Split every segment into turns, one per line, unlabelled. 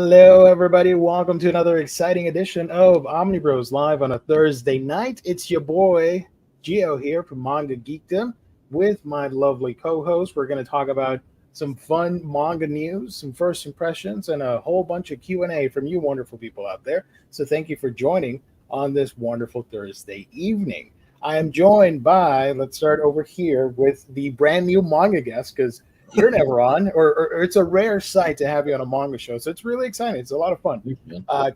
Hello, everybody. Welcome to another exciting edition of OmniBros Live on a Thursday night. It's your boy, Gio, here from Manga Geekdom with my lovely co-host. We're going to talk about some fun manga news, some first impressions, and a whole bunch of Q&A from you wonderful people out there. So thank you for joining on this wonderful Thursday evening. I am joined by, let's start over here with the brand new manga guest, because you're never on, or it's a rare sight to have you on a manga show. So it's really exciting. It's a lot of fun.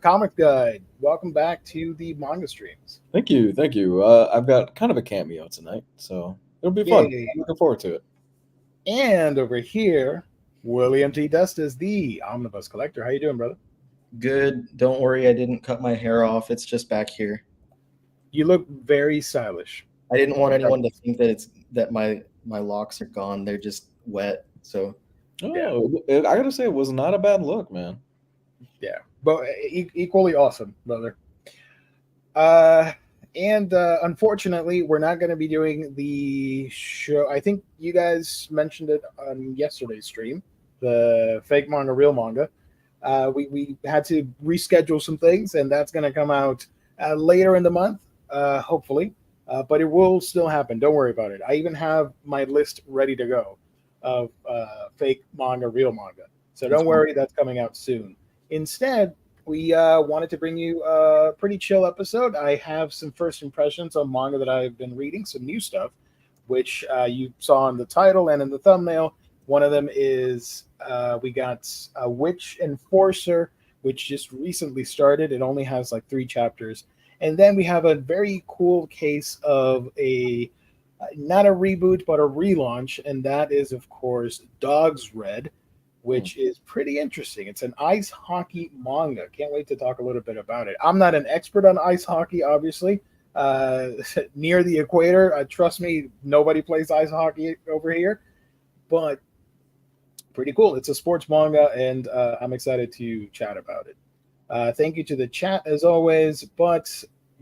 Comic Guide, welcome back to the manga streams.
Thank you. I've got kind of a cameo tonight, so it'll be fun.
Yeah.
Looking forward to it.
And over here, William T. Dustis, the Omnibus Collector. How you doing, brother?
Good. Don't worry, I didn't cut my hair off. It's just back here.
You look very stylish.
I didn't want anyone to think that my locks are gone. They're just wet. So
I gotta say, it was not a bad look, man.
Yeah, but equally awesome, brother. And unfortunately, we're not going to be doing the show. I think you guys mentioned it on yesterday's stream, the fake manga, real manga. We had to reschedule some things, and that's going to come out later in the month, hopefully. But it will still happen. Don't worry about it. I even have my list ready to go of fake manga, real manga. So don't worry, that's coming out soon. Instead, we wanted to bring you a pretty chill episode. I have some first impressions on manga that I've been reading, some new stuff, which you saw in the title and in the thumbnail. One of them is we got Witch Enforcer, which just recently started. It only has like 3 chapters. And then we have a very cool case of not a reboot, but a relaunch, and that is, of course, Dogsred, which is pretty interesting. It's an ice hockey manga. Can't wait to talk a little bit about it. I'm not an expert on ice hockey, obviously. Near the equator, trust me, nobody plays ice hockey over here, but pretty cool. It's a sports manga, and I'm excited to chat about it. Thank you to the chat, as always, but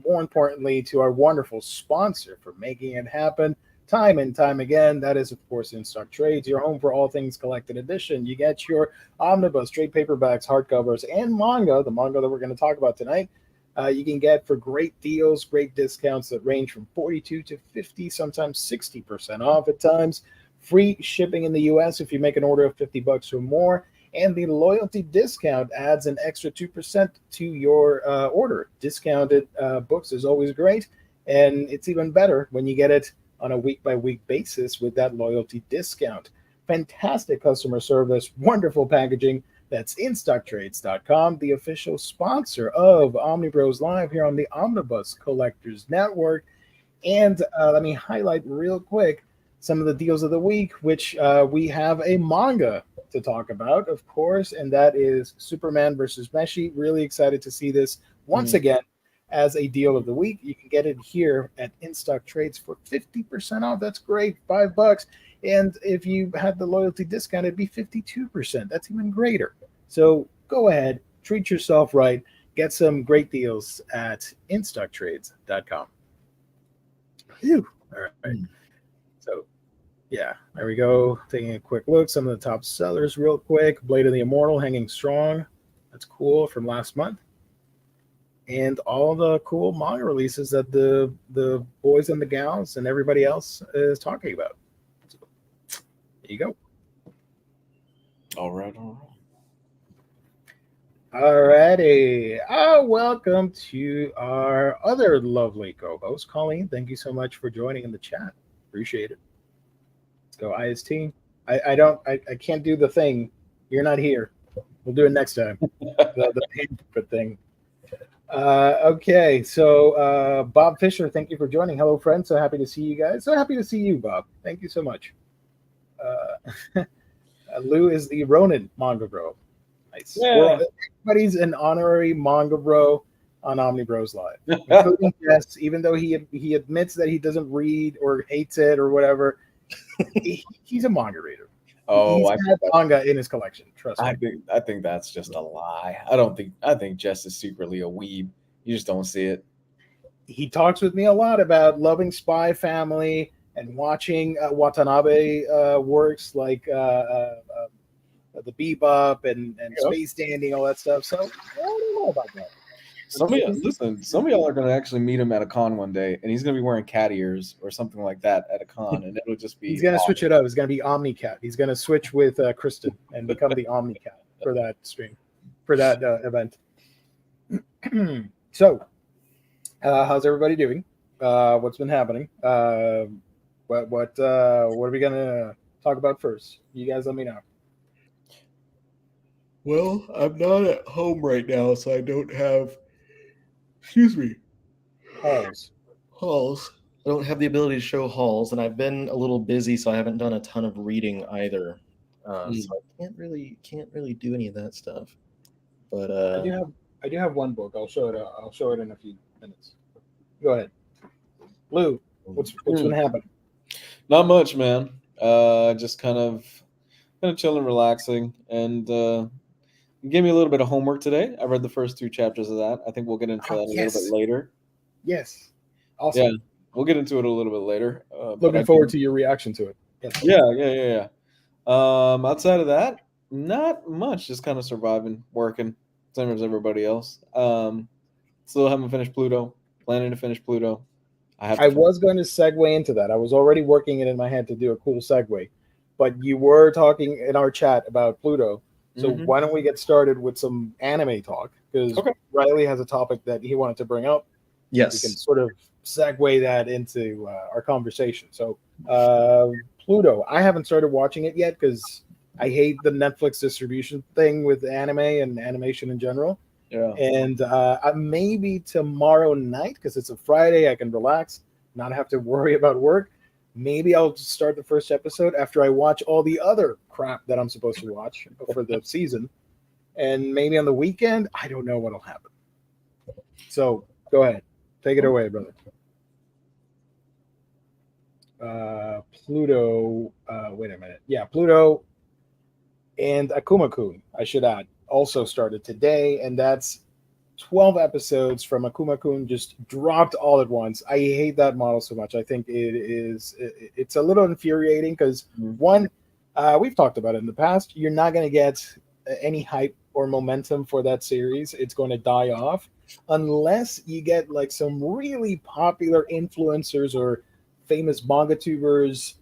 more importantly, to our wonderful sponsor for making it happen time and time again. That is, of course, In Stock Trades, your home for all things collected edition. You get your Omnibus, trade paperbacks, hardcovers, and manga, the manga that we're going to talk about tonight. You can get for great deals, great discounts that range from 42 to 50, sometimes 60% off at times. Free shipping in the U.S. if you make an order of $50 or more. And the loyalty discount adds an extra 2% to your order. Discounted books is always great, and it's even better when you get it on a week-by-week basis with that loyalty discount. Fantastic customer service, wonderful packaging. That's InStockTrades.com, the official sponsor of OmniBros Live here on the Omnibus Collectors Network. And let me highlight real quick some of the deals of the week, which we have a manga to talk about, of course, and that is Superman versus Meshi. Really excited to see this once again as a deal of the week. You can get it here at In Stock Trades for 50% off. That's great, $5. And if you had the loyalty discount, it'd be 52%. That's even greater. So go ahead, treat yourself right, get some great deals at InStockTrades.com. Phew. All right. So yeah, there we go. Taking a quick look. Some of the top sellers real quick. Blade of the Immortal hanging strong. That's cool from last month. And all the cool manga releases that the boys and the gals and everybody else is talking about. So, there you go.
All right.
Alrighty. Welcome to our other lovely co-host, Colleen. Thank you so much for joining in the chat. Appreciate it. Go IST. I can't do the thing. You're not here. We'll do it next time. the hand thing. Okay, so Bob Fisher, thank you for joining. Hello, friends. So happy to see you guys. So happy to see you, Bob. Thank you so much. Lou is the Ronin manga bro. Nice.
Yeah.
Everybody's an honorary manga bro on OmniBros Live, including Jess, even though he admits that he doesn't read or hates it or whatever. He's a manga reader.
Oh,
he's had manga in his collection. Trust me.
I think that's just a lie. I think Jess is secretly a weeb. You just don't see it.
He talks with me a lot about loving Spy Family and watching Watanabe works like the Bebop and
Yep.
Space Dandy, all that stuff. So I don't know about that.
Some of y'all are gonna actually meet him at a con one day, and he's gonna be wearing cat ears or something like that at a con, and it'll just be.
He's gonna switch it up. It's gonna be OmniCat. He's gonna switch with Kristen and become the OmniCat for that stream, for that event. So, how's everybody doing? What's been happening? What are we gonna talk about first? You guys, let me know.
Well, I'm not at home right now, so I don't have. Excuse me. Halls. I don't have the ability to show halls, and I've been a little busy, so I haven't done a ton of reading either. So I can't really do any of that stuff. But
I do have one book. I'll show it in a few minutes. Go ahead, Lou. What's been happening?
Not much, man. Just kind of chilling, relaxing, and gave me a little bit of homework today. I read the first 2 chapters of that. I think we'll get into that a little bit later.
Yes. Awesome.
Yeah, we'll get into it a little bit later.
Looking forward to your reaction to it. Yes.
Yeah. Outside of that, not much. Just kind of surviving, working, same as everybody else. Still haven't finished Pluto. Planning to finish Pluto.
I was going to segue into that. I was already working it in my head to do a cool segue, but you were talking in our chat about Pluto. So why don't we get started with some anime talk? Because Riley has a topic that he wanted to bring up.
Yes.
We can sort of segue that into our conversation. So Pluto, I haven't started watching it yet because I hate the Netflix distribution thing with anime and animation in general.
Yeah.
And maybe tomorrow night, because it's a Friday, I can relax, not have to worry about work. Maybe I'll start the first episode after I watch all the other crap that I'm supposed to watch for the season. And maybe on the weekend, I don't know what'll happen. So go ahead. Take it away, brother. Pluto. Wait a minute. Yeah, Pluto and Akuma-kun, I should add, also started today, and that's 12 episodes from Akuma-kun just dropped all at once. I hate that model so much. I think it's a little infuriating because one, we've talked about it in the past, you're not going to get any hype or momentum for that series. It's going to die off unless you get like some really popular influencers or famous manga tubers,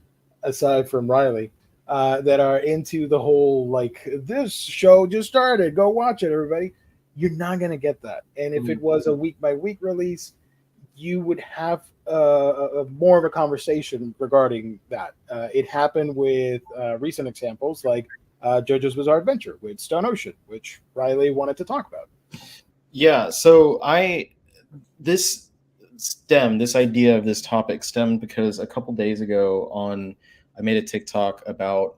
aside from Riley, that are into the whole like, this show just started, go watch it, everybody. You're not going to get that. And if it was a week by week release, you would have more of a conversation regarding that. It happened with recent examples like JoJo's Bizarre Adventure with Stone Ocean, which Riley wanted to talk about.
Yeah, so this idea of this topic stemmed because a couple days ago I made a TikTok about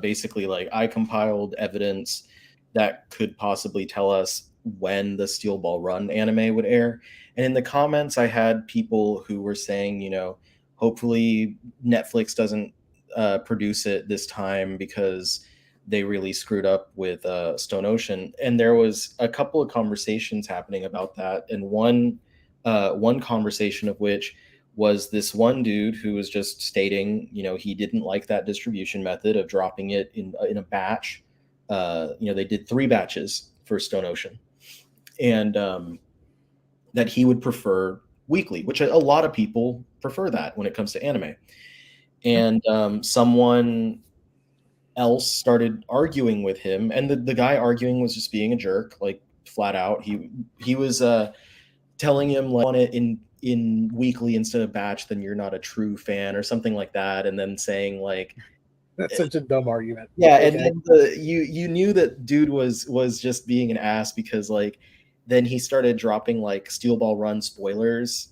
basically like I compiled evidence that could possibly tell us when the Steel Ball Run anime would air. And in the comments, I had people who were saying, hopefully Netflix doesn't produce it this time because they really screwed up with Stone Ocean. And there was a couple of conversations happening about that. And one conversation of which was this one dude who was just stating, he didn't like that distribution method of dropping it in a batch. They did 3 batches for Stone Ocean, and that he would prefer weekly, which a lot of people prefer that when it comes to anime. And someone else started arguing with him, and the guy arguing was just being a jerk, like flat out. He was telling him like, on it in weekly instead of batch, then you're not a true fan or something like that, and then saying like,
that's such a dumb argument.
Yeah, and then you knew that dude was just being an ass because like then he started dropping like Steel Ball Run spoilers,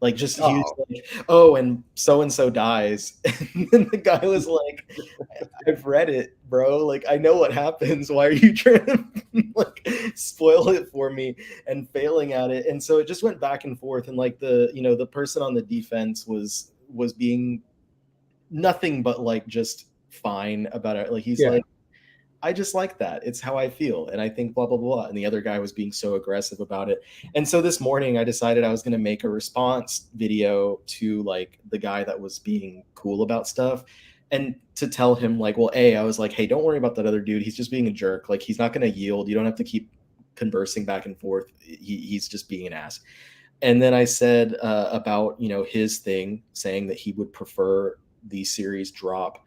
like just he was like, oh, and so dies, and then the guy was like, I've read it, bro. Like I know what happens. Why are you trying to like spoil it for me and failing at it? And so it just went back and forth, and like the person on the defense was being nothing but like just fine about it. Like he's like, I just like that. It's how I feel. And I think blah, blah, blah. And the other guy was being so aggressive about it. And so this morning I decided I was going to make a response video to like the guy that was being cool about stuff. And to tell him like, well, I was like, hey, don't worry about that other dude. He's just being a jerk. Like, he's not going to yield. You don't have to keep conversing back and forth. He's just being an ass. And then I said about, his thing, saying that he would prefer the series drop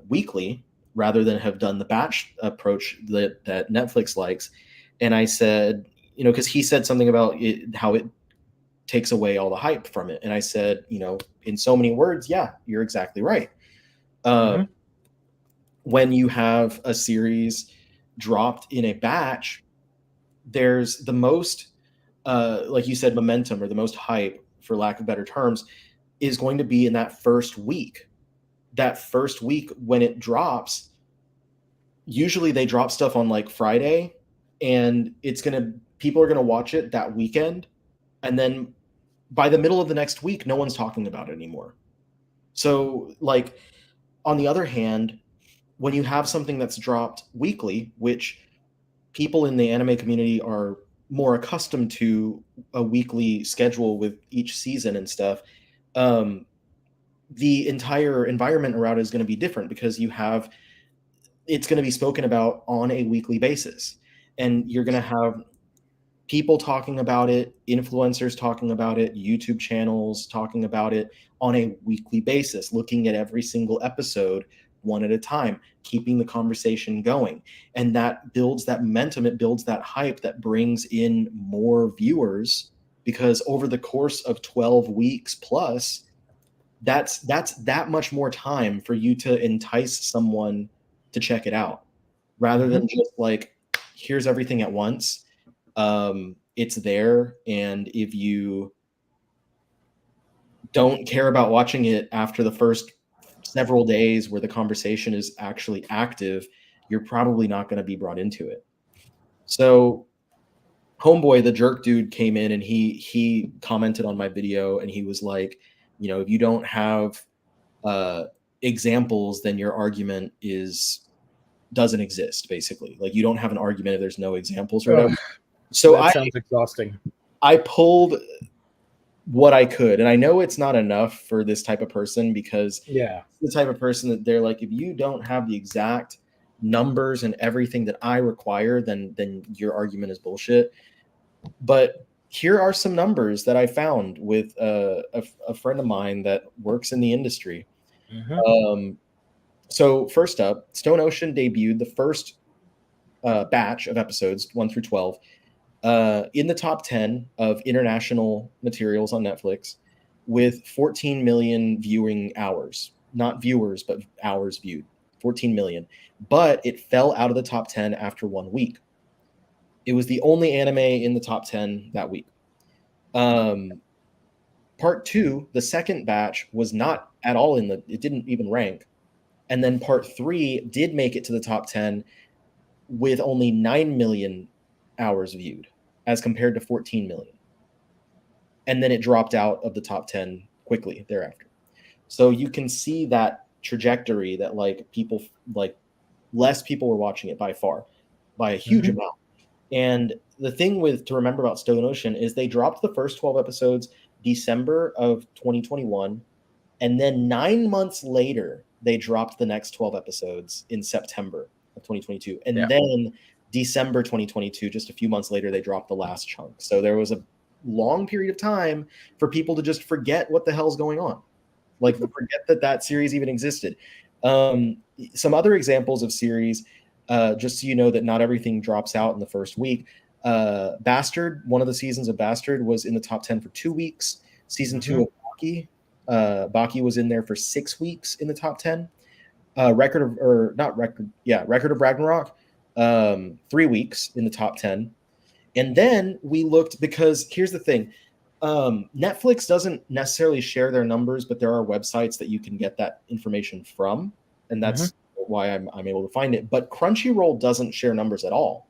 weekly rather than have done the batch approach that Netflix likes. And I said, because he said something about how it takes away all the hype from it. And I said, in so many words, yeah, you're exactly right. When you have a series dropped in a batch, there's the most, like you said, momentum, or the most hype, for lack of better terms, is going to be in that first week. That first week when it drops, usually they drop stuff on like Friday, and people are going to watch it that weekend. And then by the middle of the next week, no one's talking about it anymore. So, like, on the other hand, when you have something that's dropped weekly, which people in the anime community are more accustomed to a weekly schedule with each season and stuff, the entire environment around it is going to be different, because it's going to be spoken about on a weekly basis. And you're going to have people talking about it, influencers talking about it, YouTube channels talking about it on a weekly basis, looking at every single episode one at a time, keeping the conversation going. And that builds that momentum, it builds that hype that brings in more viewers, because over the course of 12 weeks plus, that's that much more time for you to entice someone to check it out, rather than just like, here's everything at once. It's there, and if you don't care about watching it after the first several days where the conversation is actually active, you're probably not going to be brought into it. So Homeboy, the jerk dude, came in and he commented on my video, and he was like, if you don't have examples, then your argument doesn't exist, basically. Like, you don't have an argument if there's no exampple or whatever. So
that sounds exhausting.
I pulled what I could, and I know it's not enough for this type of person, because the type of person that they're like, if you don't have the exact numbers and everything that I require, then your argument is bullshit. But here are some numbers that I found with a friend of mine that works in the industry. So first up, Stone Ocean debuted the first batch of episodes 1 through 12 in the top 10 of international materials on Netflix, with 14 million viewing hours. Not viewers, but hours viewed. 14 million. But it fell out of the top 10 after 1 week. It was the only anime in the top 10 that week. Part 2, the second batch, was not at all it didn't even rank. And then part 3 did make it to the top 10 with only 9 million hours viewed, as compared to 14 million. And then it dropped out of the top 10 quickly thereafter. So you can see that trajectory, that less people were watching it by far, by a huge amount. And the thing to remember about Stone Ocean is they dropped the first 12 episodes December of 2021, and then 9 months later they dropped the next 12 episodes in September of 2022, and then December 2022, just a few months later, they dropped the last chunk. So there was a long period of time for people to just forget what the hell's going on, like forget that series even existed. Some other examples of series, just so you know that not everything drops out in the first week. Bastard, one of the seasons of Bastard was in the top 10 for 2 weeks. Season 2 of Baki was in there for 6 weeks in the top 10. Record of Ragnarok, 3 weeks in the top 10. And then we looked, because here's the thing, Netflix doesn't necessarily share their numbers, but there are websites that you can get that information from, and that's why I'm able to find it. But Crunchyroll doesn't share numbers at all,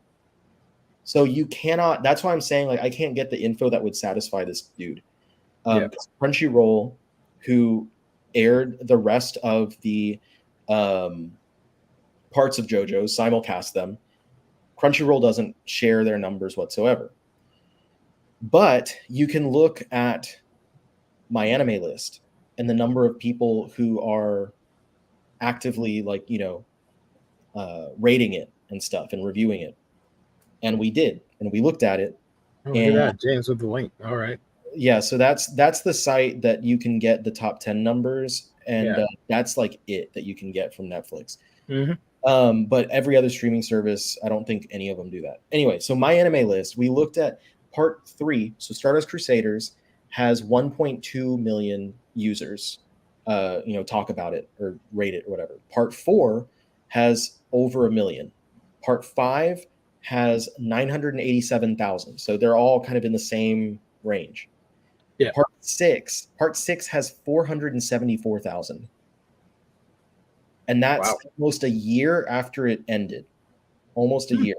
so you cannot. That's why I'm saying, like, I can't get the info that would satisfy this dude. Crunchyroll, who aired the rest of the parts of JoJo's, simulcast them. Crunchyroll doesn't share their numbers whatsoever. But you can look at my anime list and the number of people who are actively like rating it and stuff and reviewing it, and we did, and we looked at it.
Oh, look at that, James with the link. All right.
Yeah, so that's the site that you can get the top 10 numbers, and that's like it that you can get from Netflix. But every other streaming service, I don't think any of them do that. Anyway, so my anime list, we looked at part 3. So Stardust Crusaders has 1.2 million users, talk about it or rate it or whatever. Part 4 has over 1 million. Part 5 has 987,000. So they're all kind of in the same range.
Yeah.
Part 6 has 474,000. And that's almost a year after it ended. Almost a year.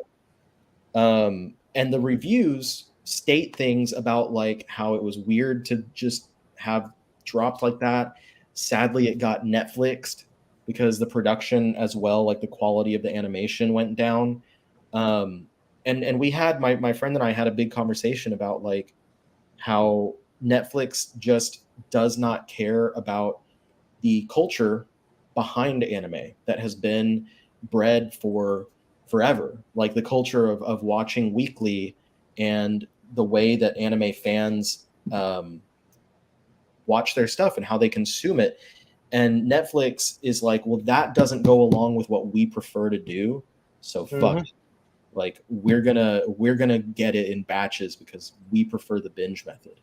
And the reviews state things about like how it was weird to just have dropped like that. Sadly, it got Netflixed because the production as well, like the quality of the animation went down. And we had my friend and I had a big conversation about like how Netflix just does not care about the culture behind anime that has been bred for forever, like the culture of watching weekly and the way that anime fans watch their stuff and how they consume it. And Netflix is like, well, that doesn't go along with what we prefer to do, so fuck it. Like we're gonna get it in batches because we prefer the binge method.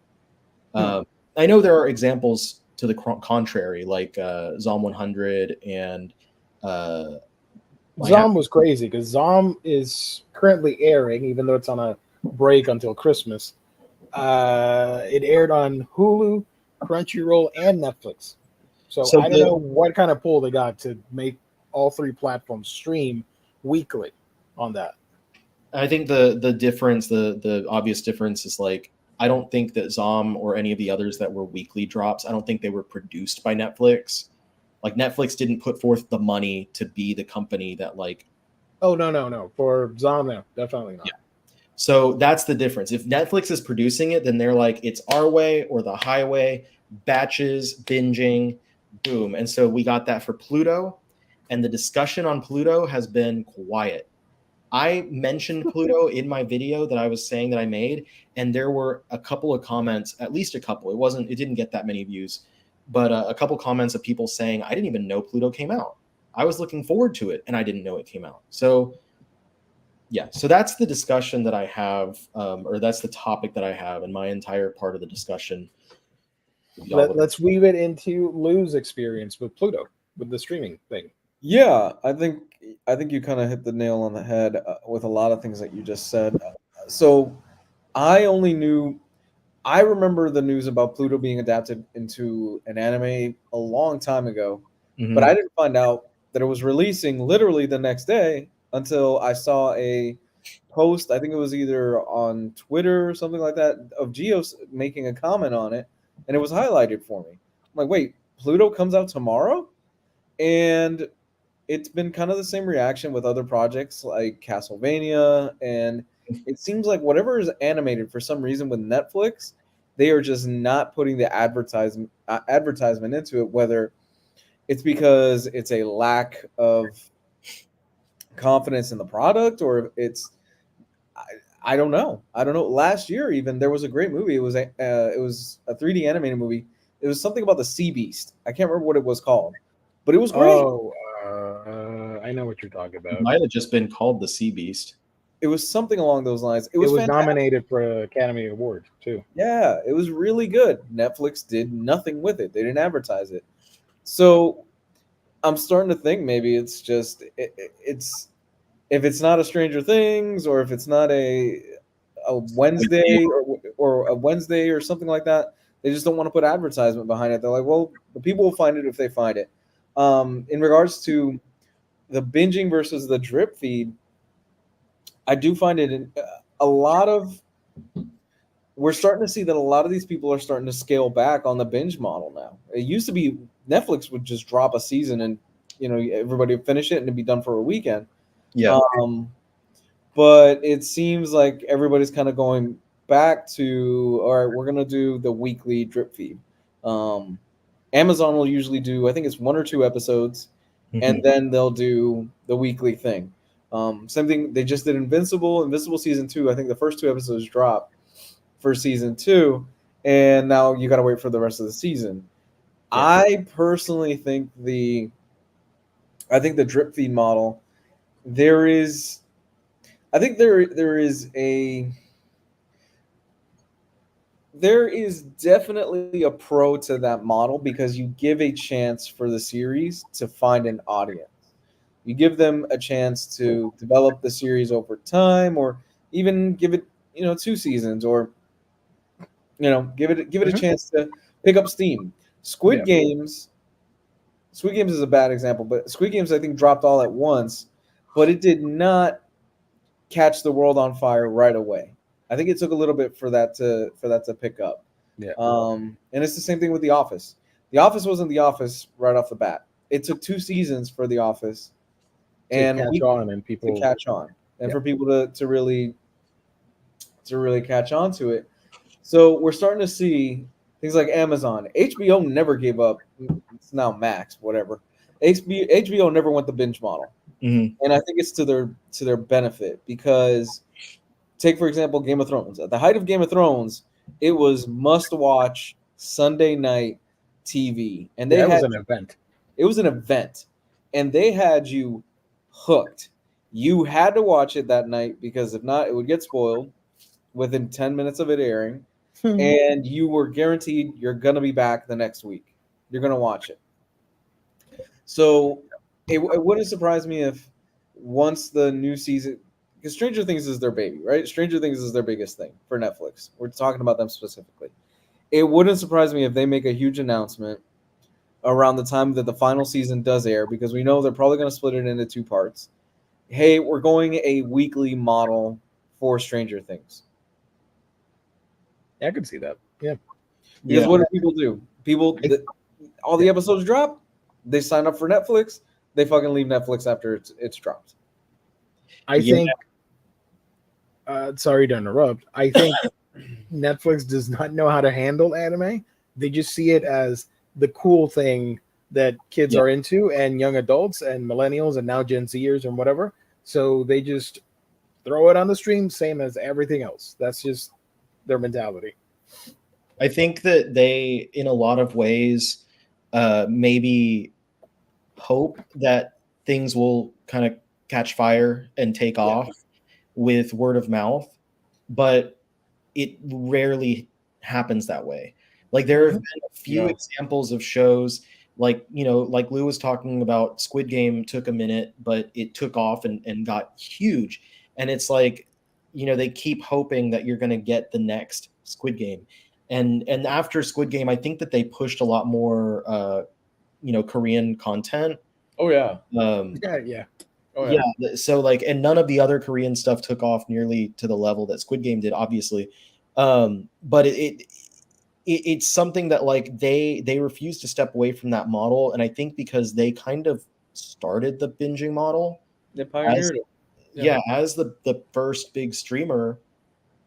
I know there are examples to the contrary, like Zom 100 and
Zom was crazy because Zom is currently airing, even though it's on a break until Christmas. It aired on Hulu, Crunchyroll, and Netflix. So I don't know what kind of pull they got to make all 3 platforms stream weekly on that.
I think the difference, the obvious difference is like, I don't think that Zom or any of the others that were weekly drops, I don't think they were produced by Netflix. Like Netflix didn't put forth the money to be the company that like.
Oh, no. For Zom, no, definitely not.
Yeah. So that's the difference. If Netflix is producing it, then they're like, it's our way or the highway, batches, binging, boom. And so we got that for Pluto. And the discussion on Pluto has been quiet. I mentioned Pluto in my video that I was saying that I made, and there were a couple of comments, at least a couple. It didn't get that many views, but a couple comments of people saying, I didn't even know Pluto came out. I was looking forward to it, and I didn't know it came out. So yeah, so that's the discussion that I have, or that's the topic that I have in my entire part of the discussion.
Let's weave it into Lou's experience with Pluto, with the streaming thing.
Yeah, I think you kind of hit the nail on the head with a lot of things that you just said. So I remember the news about Pluto being adapted into an anime a long time ago, but I didn't find out that it was releasing literally the next day until I saw a post, I think it was either on Twitter or something like that, of Geos making a comment on it, and it was highlighted for me. I'm like, wait, Pluto comes out tomorrow? And it's been kind of the same reaction with other projects like Castlevania, and it seems like whatever is animated for some reason with Netflix, they are just not putting the advertisement into it, whether it's because it's a lack of confidence in the product or it's I don't know. Last year even there was a great movie. It was a 3D animated movie. It was something about the Sea Beast. I can't remember what it was called, but it was great.
Oh, I know what you're talking about.
It might have just been called the Sea Beast.
It was something along those lines. It
was
fantastic.
Nominated for an Academy Award too.
Yeah, it was really good. Netflix did nothing with it. They didn't advertise it. So I'm starting to think maybe it's just it's if it's not a Stranger Things or if it's not a Wednesday or a Wednesday or something like that, they just don't want to put advertisement behind it. They're like, well, the people will find it if they find it. In regards to the binging versus the drip feed, I do find it we're starting to see that a lot of these people are starting to scale back on the binge model now. It used to be Netflix would just drop a season and everybody would finish it and it'd be done for a weekend.
Yeah.
But it seems like everybody's kind of going back to, all right, we're going to do the weekly drip feed. Amazon will usually do, I think it's 1 or 2 episodes, and then they'll do the weekly thing. Same thing. They just did Invincible season 2. I think the first 2 episodes dropped for season 2, and now you got to wait for the rest of the season. Yeah. I personally think the drip feed model, there is definitely a pro to that model, because you give a chance for the series to find an audience. You give them a chance to develop the series over time, or even give it 2 seasons, or give it a chance to pick up steam. Squid Games is a bad example, but Squid Games, I think, dropped all at once, but it did not catch the world on fire right away. I think it took a little bit for that to pick up.
Yeah.
And it's the same thing with The Office. The Office wasn't The Office right off the bat. It took 2 seasons for The Office
to catch on,
and for people to really catch on to it. So we're starting to see things like Amazon. HBO never gave up. It's now Max, whatever. HBO never went the binge model. And I think it's to their benefit, because take, for example, Game of Thrones. At the height of Game of Thrones, it was must-watch Sunday night TV. And it was an event. It was an event. And they had you hooked. You had to watch it that night, because if not, it would get spoiled within 10 minutes of it airing. And you were guaranteed you're going to be back the next week. You're going to watch it. So it wouldn't surprise me if once the new season, because Stranger Things is their baby, right? Stranger Things is their biggest thing for Netflix. We're talking about them specifically. It wouldn't surprise me if they make a huge announcement around the time that the final season does air, because we know they're probably going to split it into 2 parts. Hey, we're going a weekly model for Stranger Things.
I could see that. Yeah.
Because what do people do? All the episodes drop. They sign up for Netflix. They fucking leave Netflix after it's dropped.
I think. Sorry to interrupt. I think Netflix does not know how to handle anime. They just see it as the cool thing that kids are into, and young adults and millennials and now Gen Zers and whatever. So they just throw it on the stream, same as everything else. That's just their mentality.
I think that they, in a lot of ways, maybe hope that things will kind of catch fire and take off with word of mouth, but it rarely happens that way. Like, there have been a few examples of shows, like Lou was talking about. Squid Game took a minute, but it took off and got huge. And it's like, they keep hoping that you're going to get the next Squid Game. And after Squid Game, I think that they pushed a lot more, Korean content.
Oh, yeah.
Yeah.
Oh, yeah. So, and none of the other Korean stuff took off nearly to the level that Squid Game did, obviously. But it's something that, they refuse to step away from that model. And I think because they kind of started the binging model.
They pioneered it.
As the first big streamer,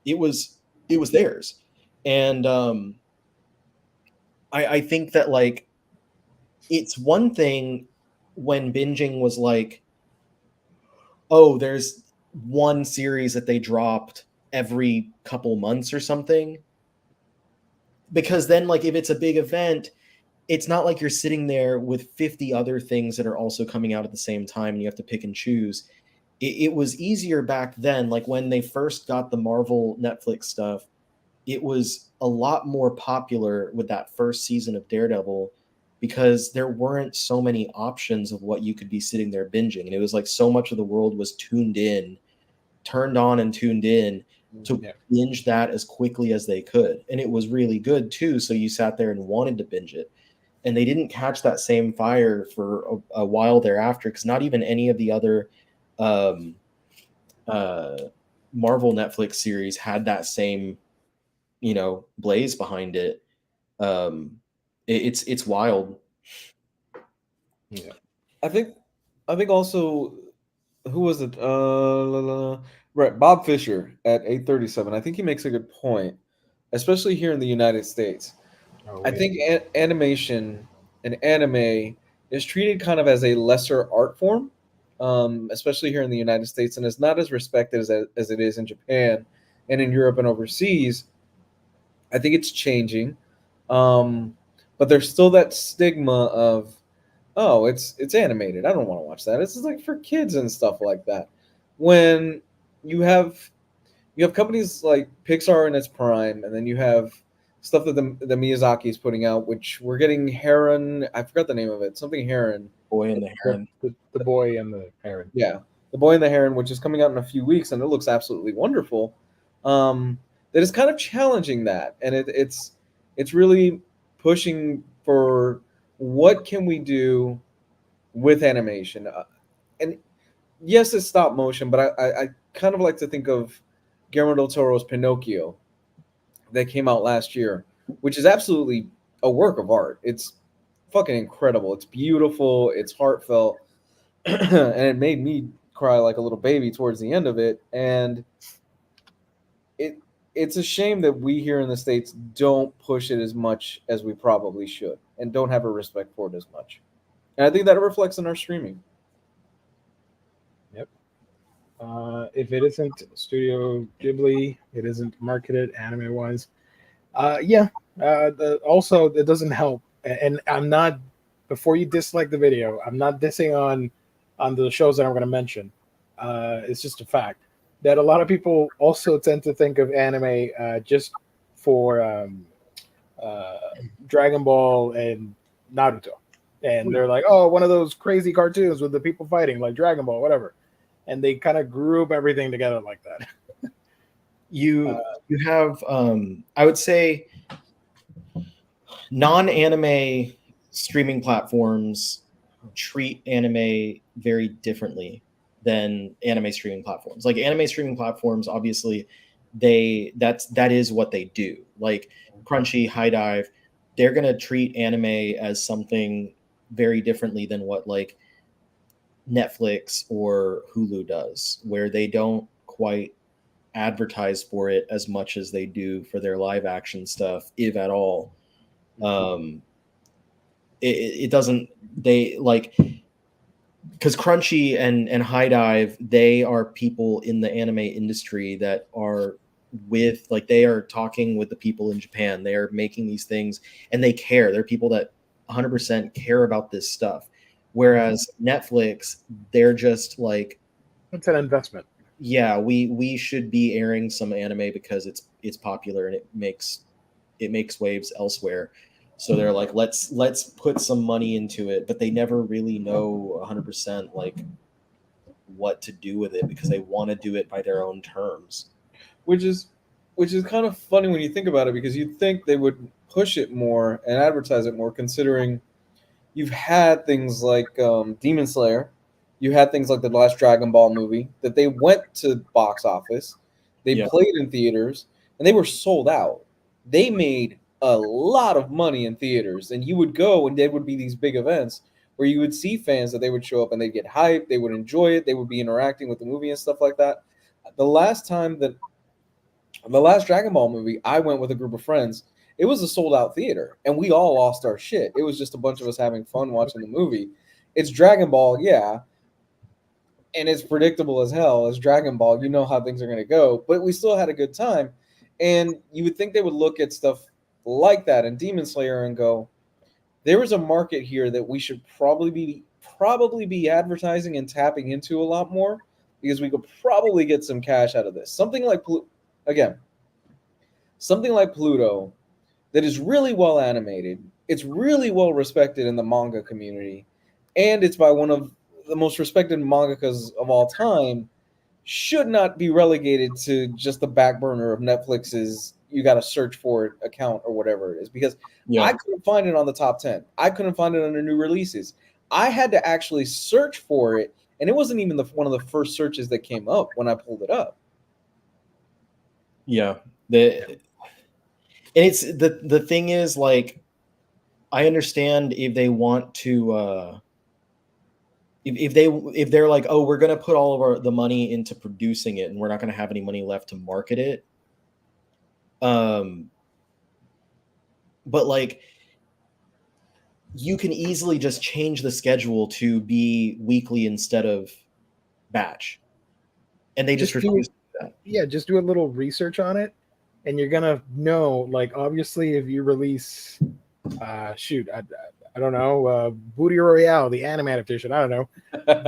it was theirs. And I think that, it's one thing when binging was there's one series that they dropped every couple months or something. Because then, if it's a big event, it's not like you're sitting there with 50 other things that are also coming out at the same time and you have to pick and choose. It was easier back then. When they first got the Marvel Netflix stuff, it was a lot more popular with that first season of Daredevil, because there weren't so many options of what you could be sitting there binging. And it was so much of the world was turned on and tuned in to binge that as quickly as they could. And it was really good too. So you sat there and wanted to binge it. And they didn't catch that same fire for a while thereafter, because not even any of the other Marvel Netflix series had that same, blaze behind it. It's wild.
Yeah, I think also, who was it? Right, Bob Fisher at 837. I think he makes a good point, especially here in the United States. I think animation and anime is treated kind of as a lesser art form, especially here in the United States, and is not as respected as it is in Japan and in Europe and overseas. I think it's changing, but there's still that stigma of, oh, it's animated. I don't want to watch that. This is like for kids and stuff like that. When you have companies like Pixar in its prime, and then you have stuff that the Miyazaki is putting out, which we're getting Heron. I forgot the name of it. Something Heron.
Boy and the Heron.
The Boy and the Heron.
Yeah, The Boy and the Heron, which is coming out in a few weeks, and it looks absolutely wonderful. That is kind of challenging that, and it's really pushing for what can we do with animation. And yes, it's stop motion, but I kind of like to think of Guillermo del Toro's Pinocchio that came out last year, which is absolutely a work of art. It's fucking incredible. It's beautiful. It's heartfelt. And it made me cry like a little baby towards the end of it. And it's a shame that we here in the States don't push it as much as we probably should and don't have a respect for it as much. And I think that reflects in our streaming.
Yep. If it isn't Studio Ghibli, it isn't marketed anime-wise. Also, it doesn't help. And I'm not, before you dislike the video, I'm not dissing on the shows that I'm going to mention. It's just a fact that a lot of people also tend to think of anime just for Dragon Ball and Naruto. And they're like, oh, one of those crazy cartoons with the people fighting, like Dragon Ball, whatever. And they kind of group everything together like that.
You have, I would say, non-anime streaming platforms treat anime very differently than anime streaming platforms. Like anime streaming platforms, obviously, that is what they do. Like Crunchy, High Dive, they're gonna treat anime as something very differently than what like Netflix or Hulu does, where they don't quite advertise for it as much as they do for their live action stuff, if at all. It doesn't, they like, because Crunchy and High Dive, they are people in the anime industry that are with, like, they are talking with the people in Japan. They are making these things and they care. They're people that 100% care about this stuff. Whereas Netflix, they're just like,
it's an investment.
Yeah, we should be airing some anime because it's popular and it makes waves elsewhere. So they're like, let's put some money into it, but they never really know 100% like what to do with it because they want to do it by their own terms.
Which is kind of funny when you think about it, because you'd think they would push it more and advertise it more, considering you've had things like Demon Slayer, you had things like the last Dragon Ball movie that they went to box office, they played in theaters, and they were sold out. They made a lot of money in theaters, and you would go and there would be these big events where you would see fans that they would show up and they'd get hyped, they would enjoy it, they would be interacting with the movie and stuff like that. The last Dragon Ball movie, I went with a group of friends. It was a sold out theater, and we all lost our shit. It was just a bunch of us having fun watching the movie. It's Dragon Ball, yeah, and it's predictable as hell. As Dragon Ball, you know how things are going to go, but we still had a good time. And you would think they would look at stuff like that in Demon Slayer and go, there is a market here that we should probably be advertising and tapping into a lot more, because we could probably get some cash out of this. Something like Pluto that is really well animated. It's really well respected in the manga community, and it's by one of the most respected mangakas of all time, should not be relegated to just the back burner of Netflix's you got to search for it account or whatever it is, because I couldn't find it on the top 10. I couldn't find it under new releases. I had to actually search for it, and it wasn't even one of the first searches that came up when I pulled it up.
Yeah. And it's the thing is, like, I understand if they want to if they're like, oh, we're going to put all of the money into producing it and we're not going to have any money left to market it. But like, you can easily just change the schedule to be weekly instead of batch, and they just refuse to do that.
Yeah, just do a little research on it, and you're gonna know. Like, obviously, if you release, I don't know, Booty Royale, the anime adaptation. I don't know.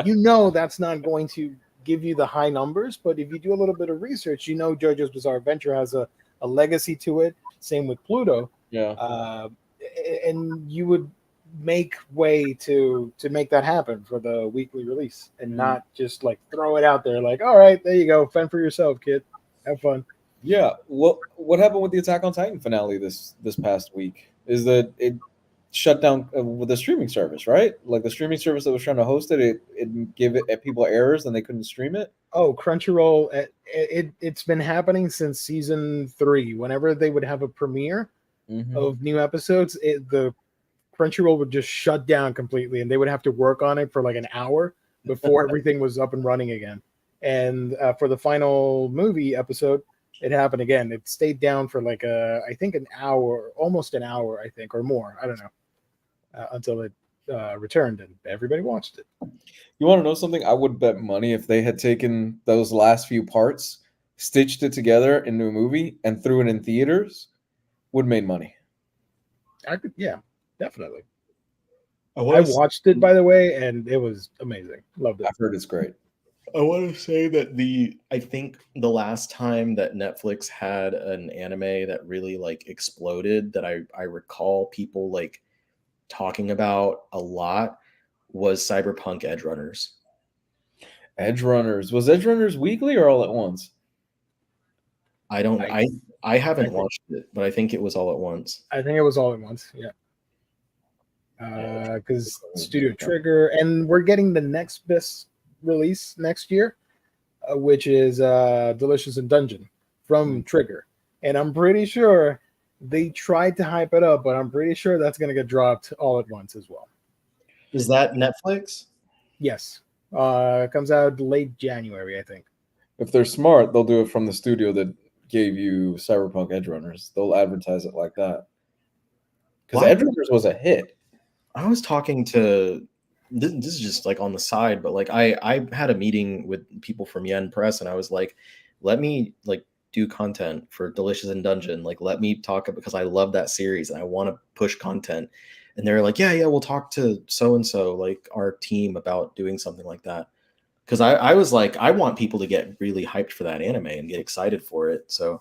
You know that's not going to give you the high numbers, but if you do a little bit of research, you know JoJo's Bizarre Adventure has a legacy to it. Same with Pluto.
Yeah.
And you would make way to make that happen for the weekly release, and not just like throw it out there like, all right, there you go, fend for yourself, kid, have fun.
Yeah. What happened with the Attack on Titan finale this past week is that it shut down with the streaming service, right? Like the streaming service that was trying to host it gave it people errors and they couldn't stream it.
Oh, Crunchyroll, it's been happening since season 3. Whenever they would have a premiere of new episodes, the Crunchyroll would just shut down completely, and they would have to work on it for like an hour before everything was up and running again. And for the final movie episode, it happened again. It stayed down for like I think an hour, almost an hour, I think, or more. I don't know, until it returned, and everybody watched it.
You want to know something? I would bet money if they had taken those last few parts, stitched it together into a movie, and threw it in theaters, would have made money.
I could, yeah, definitely.
I
watched it, by the way, and it was amazing. Loved it.
I've heard it's great.
I want to say that I think the last time that Netflix had an anime that really like exploded, that I recall people like talking about a lot, was Cyberpunk Edgerunners.
Edgerunners. Was Edgerunners weekly or all at once?
I haven't watched it, but I think it was all at once.
I think it was all at once, yeah. Because Studio Trigger, and we're getting the next best release next year, which is Delicious in Dungeon from Trigger. And I'm pretty sure they tried to hype it up, but I'm pretty sure that's going to get dropped all at once as well.
Is that Netflix?
Yes. It comes out late January, I think.
If they're smart, they'll do it from the studio that gave you Cyberpunk Edgerunners. They'll advertise it like that. Because Edgerunners was a hit.
I was talking to, this is just like on the side, but like I had a meeting with people from Yen Press, and I was like, let me like do content for Delicious in Dungeon. Like, let me talk, because I love that series and I want to push content. And they're like, yeah, we'll talk to so-and-so, like our team, about doing something like that. Because I was like, I want people to get really hyped for that anime and get excited for it. So,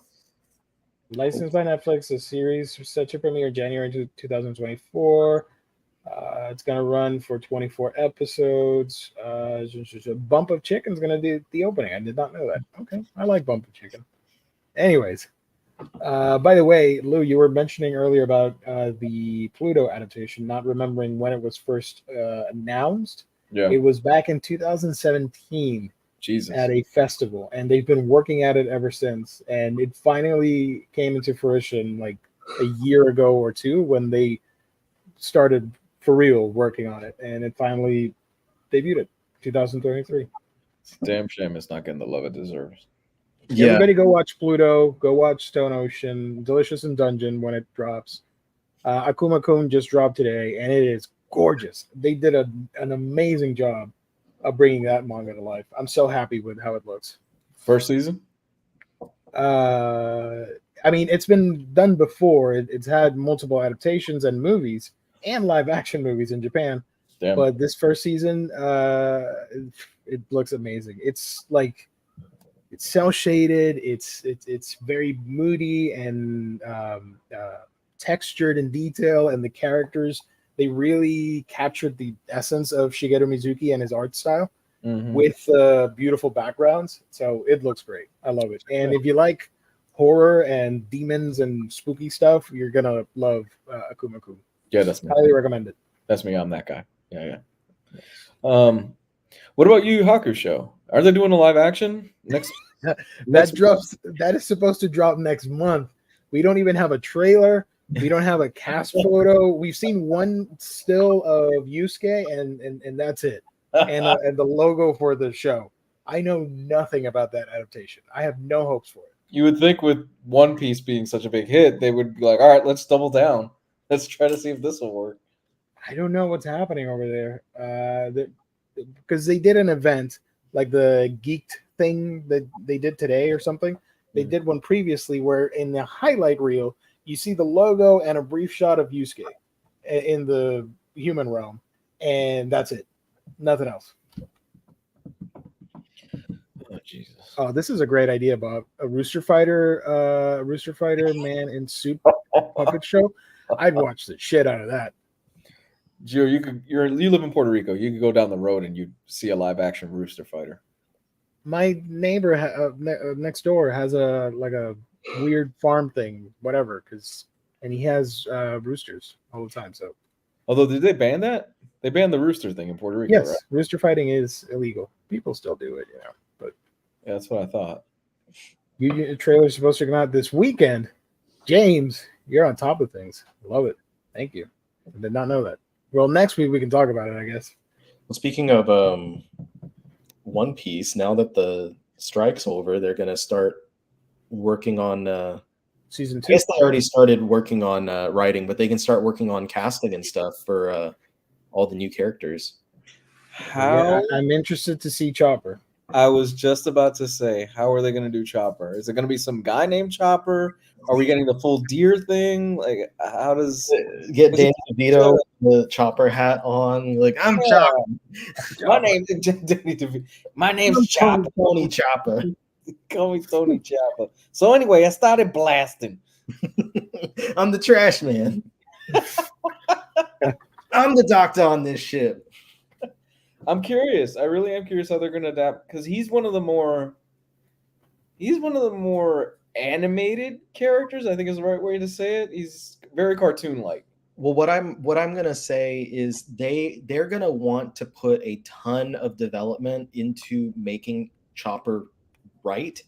licensed by Netflix, the series set to premiere January 2024. It's going to run for 24 episodes. Bump of Chicken's going to do the opening. I did not know that. Okay, I like Bump of Chicken. Anyways, by the way, Lou, you were mentioning earlier about the Pluto adaptation, not remembering when it was first announced.
Yeah.
It was back in 2017.
Jesus.
At a festival, and they've been working at it ever since. And it finally came into fruition like a year ago or two, when they started for real working on it, and it finally debuted it 2023.
It's a damn shame it's not getting the love it deserves.
Yeah. Everybody go watch Pluto, go watch Stone Ocean, Delicious in Dungeon when it drops. Akuma-kun just dropped today, and it is gorgeous. They did an amazing job of bringing that manga to life. I'm so happy with how it looks.
First season?
I mean, it's been done before. It's had multiple adaptations and movies and live action movies in Japan.
Damn.
But this first season, it looks amazing. It's like, it's cel shaded. It's very moody and textured in detail, and the characters, they really captured the essence of Shigeru Mizuki and his art style with beautiful backgrounds. So it looks great. I love it. And if you like horror and demons and spooky stuff, you're gonna love Akuma-kun.
Yeah, that's me.
Highly recommend it.
That's me. I'm that guy. Yeah. What about Yu Yu Hakusho? Are they doing a live action next?
That is supposed to drop next month. We don't even have a trailer. We don't have a cast photo. We've seen one still of Yusuke, and that's it. And the logo for the show. I know nothing about that adaptation. I have no hopes for it.
You would think with One Piece being such a big hit, they would be like, all right, let's double down. Let's try to see if this will work.
I don't know what's happening over there. Because they did an event like the Geeked thing that they did today or something. They did one previously where in the highlight reel you see the logo and a brief shot of Yusuke in the human realm, and that's it. Nothing else.
Oh Jesus!
Oh, this is a great idea, Bob. A Rooster Fighter man in suit puppet show. I'd watch the shit out of that.
Gio, you live in Puerto Rico. You could go down the road and you see a live action Rooster Fighter.
My neighbor next door has a weird farm thing, whatever, and he has roosters all the time. So,
although did they ban that? They banned the rooster thing in Puerto Rico.
Yes,
right?
rooster fighting is illegal. People still do it, But
yeah, that's what I thought.
Your trailer's supposed to come out this weekend. James, you're on top of things. Love it. Thank you. I did not know that. Well, next week we can talk about it, I guess.
Well, speaking of One Piece, now that the strike's over, they're going to start working on
season 2.
I guess they already started working on writing, but they can start working on casting and stuff for all the new characters.
I'm interested to see Chopper.
I was just about to say, how are they going to do Chopper? Is it going to be some guy named Chopper? Are we getting the full deer thing? Like, how does
get Danny DeVito the Chopper hat on? Like, I'm Chopper.
My name's Danny DeVito. My name's Chopper.
Tony Chopper.
Call me Tony Chopper. So anyway, I started blasting.
I'm the trash man. I'm the doctor on this ship.
I'm curious. I really am curious how they're going to adapt because he's one of the more animated characters. I think is the right way to say it. He's very cartoon-like.
Well, what I'm gonna say is they're gonna want to put a ton of development into making Chopper right,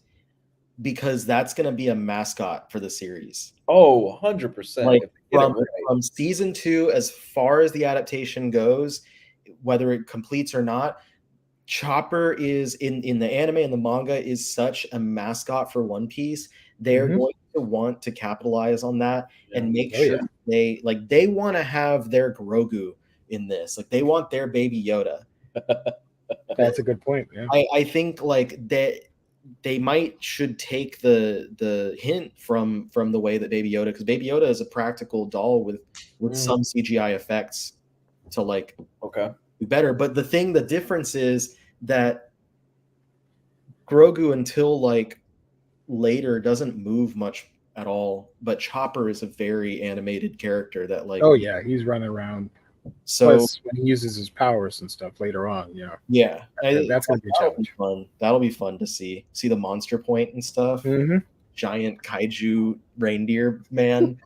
because that's gonna be a mascot for the series.
Oh, 100%.
Like from season 2, as far as the adaptation goes, whether it completes or not, Chopper is in the anime and the manga is such a mascot for One Piece. They're going to want to capitalize on that and make sure they want to have their Grogu in this. Like they want their baby Yoda.
That's a good point. Yeah.
I think like they should take the hint from the way that Baby Yoda, because Baby Yoda is a practical doll with some CGI effects to be better. But the difference is that Grogu until later doesn't move much at all, but Chopper is a very animated character that
he's running around.
So
plus, when he uses his powers and stuff later on, that's gonna be a challenge.
That'll be fun to see the monster point and stuff. Giant kaiju reindeer man.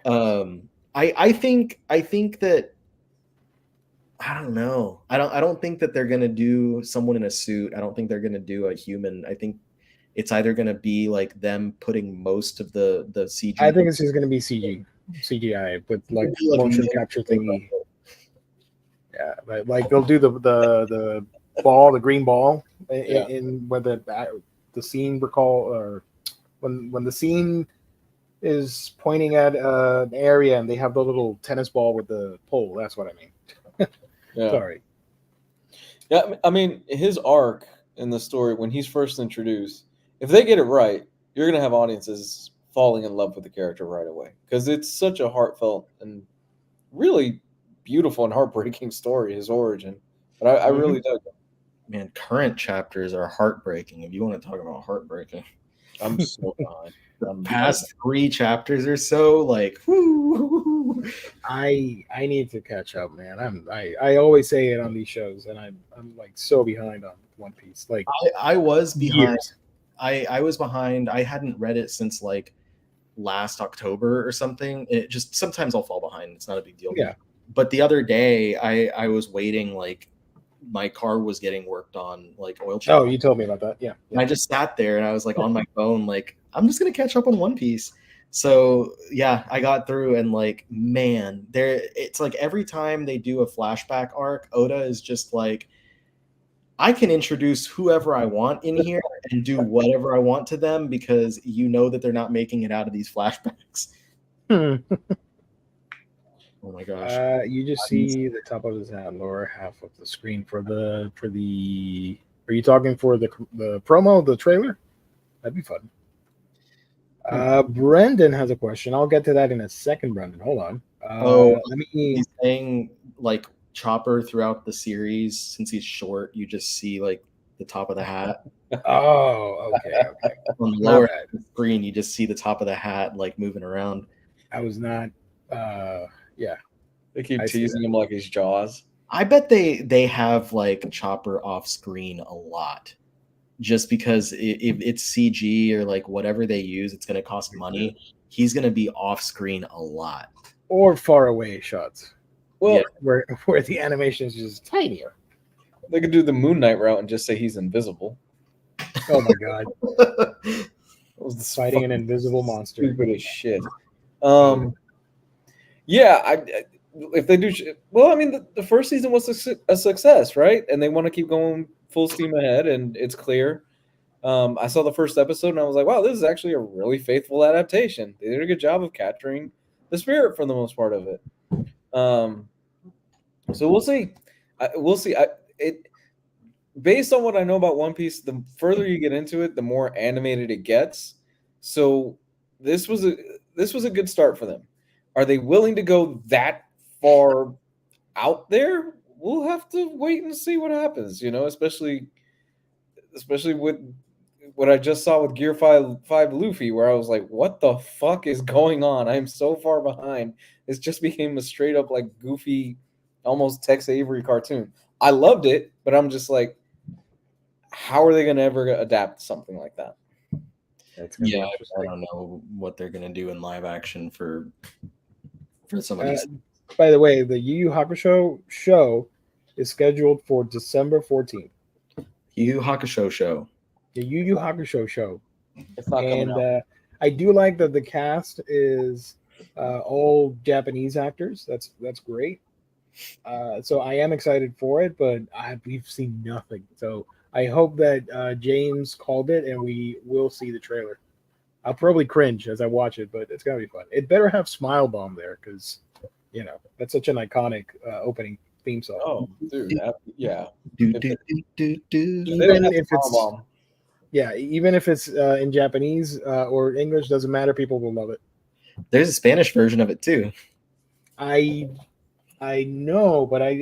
I think that I don't know. I don't think that they're gonna do someone in a suit. I don't think they're gonna do a human. I think it's either gonna be like them putting most of the CG.
I think it's just gonna be CGI with motion capture thingy. Yeah, like they'll do the ball, the green ball, in when the scene when the scene is pointing at an area and they have the little tennis ball with the pole. That's what I mean. Sorry.
Yeah, I mean his arc in the story when he's first introduced, if they get it right, you're gonna have audiences falling in love with the character right away because it's such a heartfelt and really beautiful and heartbreaking story, his origin. But I really dug it.
Man, current chapters are heartbreaking. If you want to talk about heartbreaking,
I'm so behind.
The past 3 chapters or so, whoo.
I need to catch up, man. I always say it on these shows, and I'm so behind on One Piece.
I was behind.
Years.
I was behind. I hadn't read it since last October or something. It just sometimes I'll fall behind. It's not a big deal.
Yeah.
But the other day I was waiting, my car was getting worked on, oil change.
Oh, you told me about that. Yeah.
And I just sat there and I was on my phone, I'm just gonna catch up on One Piece. So yeah, I got through and man, it's every time they do a flashback arc, Oda is just I can introduce whoever I want in here and do whatever I want to them because that they're not making it out of these flashbacks. Oh my gosh.
You just see the top of his hat, lower half of the screen for the. Are you talking for the promo, the trailer? That'd be fun. Brendan has a question. I'll get to that in a second, Brendan. Hold on. Let me.
He's saying like Chopper throughout the series, since he's short, you just see like the top of the hat.
Oh, okay.
On the lower screen, you just see the top of the hat like moving around.
I was not. Yeah.
They keep teasing him like his Jaws.
I bet they have like Chopper off screen a lot, just because if it's CG or like whatever they use, it's going to cost money. He's going to be off screen a lot,
or far away shots.
Well,
yeah, where the animation is just tinier.
They could do the Moon Knight route and just say he's invisible.
Oh my god!
That was the
fighting an invisible monster.
Stupid as shit. Yeah, if they do, well, I mean, the first season was a success, right? And they want to keep going full steam ahead, and it's clear. I saw the first episode, and I was like, wow, this is actually a really faithful adaptation. They did a good job of capturing the spirit for the most part of it. So we'll see. We'll see. Based on what I know about One Piece, the further you get into it, the more animated it gets. So this was a good start for them. Are they willing to go that far out there? We'll have to wait and see what happens, especially with what I just saw with Gear 5 Luffy, where I was like, what the fuck is going on? I'm so far behind. It just became a straight up like goofy, almost Tex Avery cartoon. I loved it, but I'm just like, how are they going to ever adapt something like that?
Yeah, I don't know what they're going to do in live action for some of these.
By the way, the Yu Yu Hakusho show is scheduled for December 14th.
Yu Yu Hakusho show.
The Yu Yu Hakusho show.
It's not coming out.
I do like that the cast is all Japanese actors. That's great. So I am excited for it, but we've seen nothing. So I hope that James called it and we will see the trailer. I'll probably cringe as I watch it, but it's gonna be fun. It better have Smile Bomb there because that's such an iconic opening theme song.
Oh, dude, yeah.
Even if it's in Japanese or English, doesn't matter. People will love it.
There's a Spanish version of it too.
I know, but I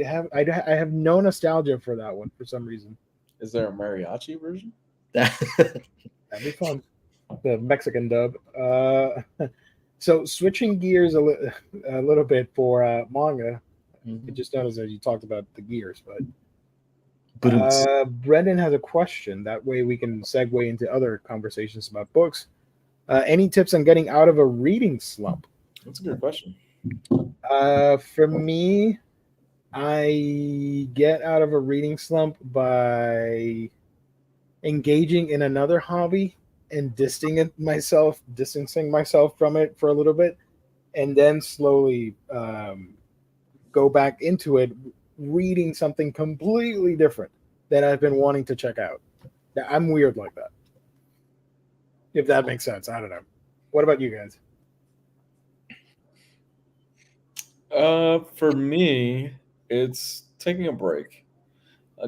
have no nostalgia for that one for some reason.
Is there a mariachi version?
That'd be fun. The Mexican dub. So switching gears a little bit for manga. I just noticed that you talked about the gears, but Brendan has a question. That way we can segue into other conversations about books. Any tips on getting out of a reading slump?
That's a good question.
For me, I get out of a reading slump by engaging in another hobby and distancing myself from it for a little bit, and then slowly go back into it, reading something completely different that I've been wanting to check out. I'm weird like that. If that makes sense. I don't know. What about you guys?
For me, it's taking a break.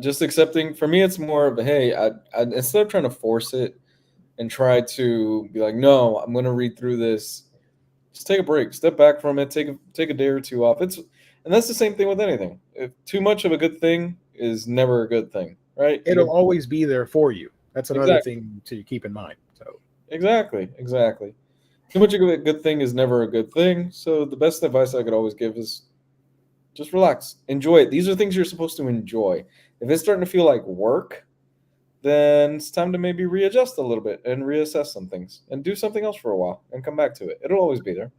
Just accepting. For me, it's more of, hey, I instead of trying to force it and try to be like, no, I'm going to read through this. Just take a break, step back from it, take a day or two off. And that's the same thing with anything. If too much of a good thing is never a good thing, right?
It'll always be there for you. That's another thing to keep in mind. So
exactly. Too much of a good thing is never a good thing. So the best advice I could always give is just relax, enjoy it. These are things you're supposed to enjoy. If it's starting to feel like work, then it's time to maybe readjust a little bit and reassess some things and do something else for a while and come back to it. It'll always be there.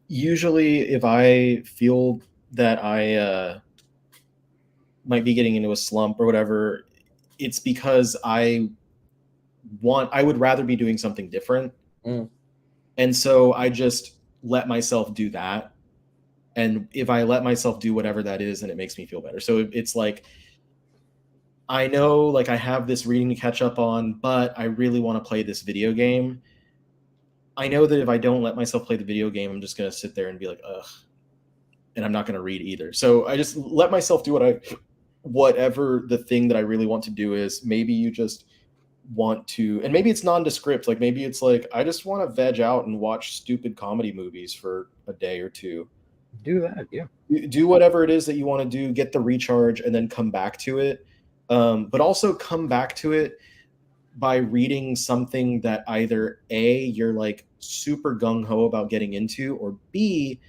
Usually if I feel that I might be getting into a slump or whatever, it's because I would rather be doing something different. And so I just let myself do that. And if I let myself do whatever that is, then it makes me feel better. So it's like, I know like I have this reading to catch up on, but I really want to play this video game. I know that if I don't let myself play the video game, I'm just going to sit there and be like, ugh. and I'm not going to read either. So I just let myself do whatever the thing that I really want to do is. Maybe you just want to, and maybe it's nondescript. Like maybe it's like, I just want to veg out and watch stupid comedy movies for a day or two.
Do that. Yeah.
Do whatever it is that you want to do, get the recharge, and then come back to it. But also come back to it by reading something that either A, you're like super gung-ho about getting into, or B,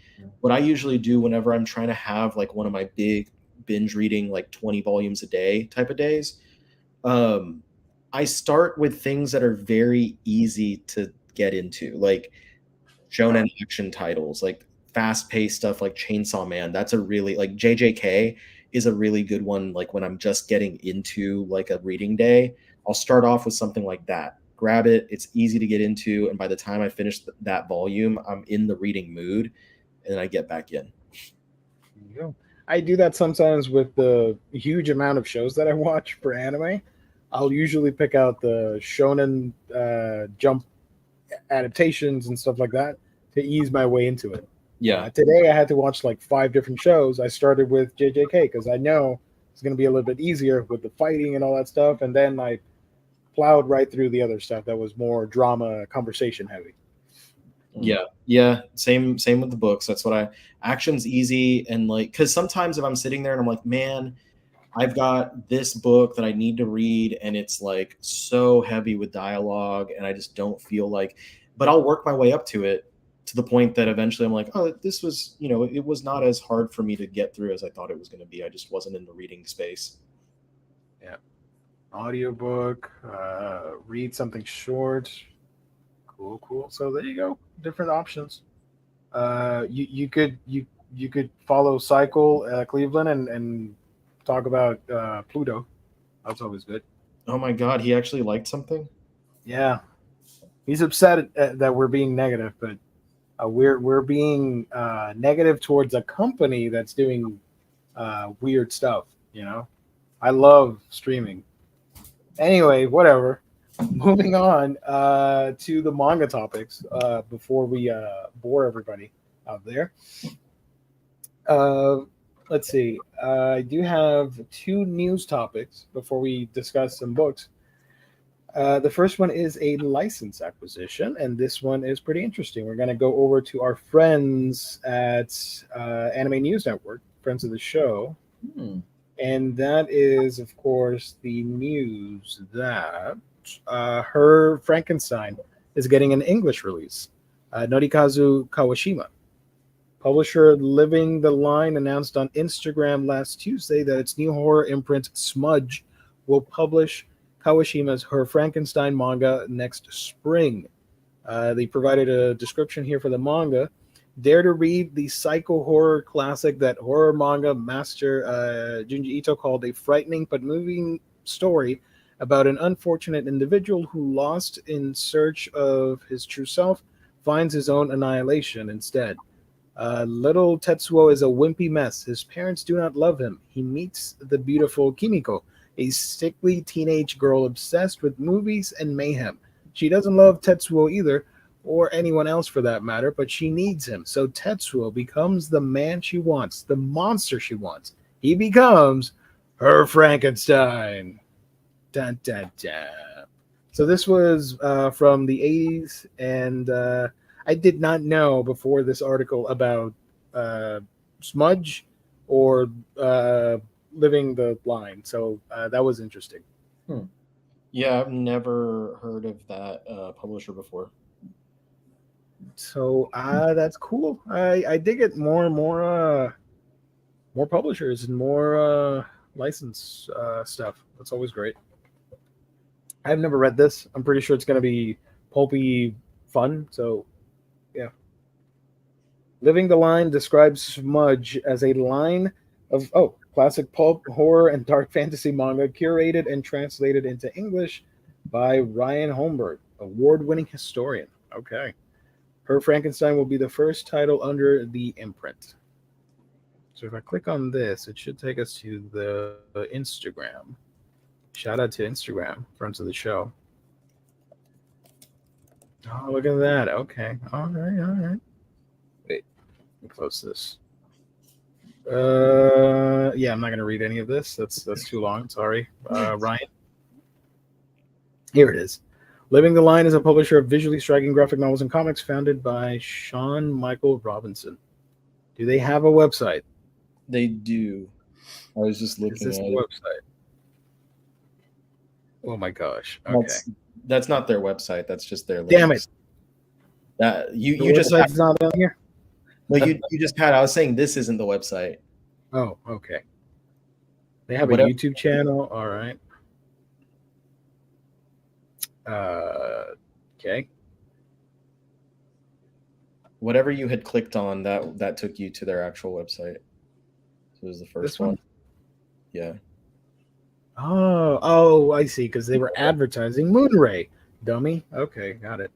what I usually do whenever I'm trying to have like one of my big binge reading, like 20 volumes a day type of days, I start with things that are very easy to get into, like shonen action titles, like fast-paced stuff like Chainsaw Man. That's a really, like, JJK is a really good one. Like when I'm just getting into like a reading day, I'll start off with something like that. Grab it. It's easy to get into. And by the time I finish that volume, I'm in the reading mood and I get back in.
Yeah. I do that sometimes with the huge amount of shows that I watch for anime. I'll usually pick out the shonen jump adaptations and stuff like that to ease my way into it.
Yeah.
Today I had to watch like 5 different shows. I started with JJK because I know it's going to be a little bit easier with the fighting and all that stuff. And then I plowed right through the other stuff that was more drama, conversation heavy.
Yeah. Same with the books. That's what action's easy. And like, because sometimes if I'm sitting there and I'm like, man, I've got this book that I need to read, and it's like so heavy with dialogue, and I just don't feel like, but I'll work my way up to it to the point that eventually I'm like, oh, this was, it was not as hard for me to get through as I thought it was going to be. I just wasn't in the reading space.
Yeah. Audiobook, read something short. Cool. So there you go. Different options. You could follow Cycle Cleveland and talk about Pluto. That's always good.
Oh my God, he actually liked something?
Yeah. He's upset that we're being negative, but we're being negative towards a company that's doing weird stuff. I love streaming. Anyway, whatever. Moving on to the manga topics before we bore everybody out there. Let's see. I do have 2 news topics before we discuss some books. The first one is a license acquisition, and this one is pretty interesting. We're going to go over to our friends at Anime News Network, friends of the show. And that is, of course, the news that Her Frankenstein is getting an English release. Norikazu Kawashima, publisher Living the Line, announced on Instagram last Tuesday that its new horror imprint Smudge will publish Kawashima's Her Frankenstein manga next spring. They provided a description here for the manga. Dare to read the psycho horror classic that horror manga master Junji Ito called a frightening but moving story about an unfortunate individual who, lost in search of his true self, finds his own annihilation instead. Little Tetsuo is a wimpy mess. His parents do not love him. He meets the beautiful Kimiko, a sickly teenage girl obsessed with movies and mayhem. She doesn't love Tetsuo either, or anyone else for that matter, but she needs him. So Tetsuo becomes the man she wants, the monster she wants. He becomes Her Frankenstein. Dun, dun, dun. So this was from the 80s, and I did not know before this article about Smudge or Living the Line. So that was interesting.
Yeah, I've never heard of that publisher before.
So that's cool. I dig it. More and more publishers and more license stuff. That's always great. I've never read this. I'm pretty sure it's going to be pulpy fun. So, yeah. Living the Line describes Smudge as a line of classic pulp, horror, and dark fantasy manga curated and translated into English by Ryan Holmberg, award-winning historian. Okay. Her Frankenstein will be the first title under the imprint. So if I click on this, it should take us to the Instagram. Shout out to Instagram, friends of the show. Oh, look at that. Okay. All right. Wait, let me close this. Yeah, I'm not going to read any of this. That's too long. Sorry, Ryan. Here it is. Living the Line is a publisher of visually striking graphic novels and comics founded by Sean Michael Robinson. Do they have a website?
They do. I was just
Is
looking
this
at
the
it.
website? Oh my gosh. Okay.
That's not their website. That's just their links.
Damn it.
That you
The
just
website's not on here?
no you just had. I was saying this isn't the website.
Oh, okay. They have
Whatever.
a YouTube channel. All right. Okay.
Whatever you had clicked on, that took you to their actual website. So it was the first
This one?
Yeah.
Oh, I see. Because they were advertising Moonray, dummy. Okay, got it.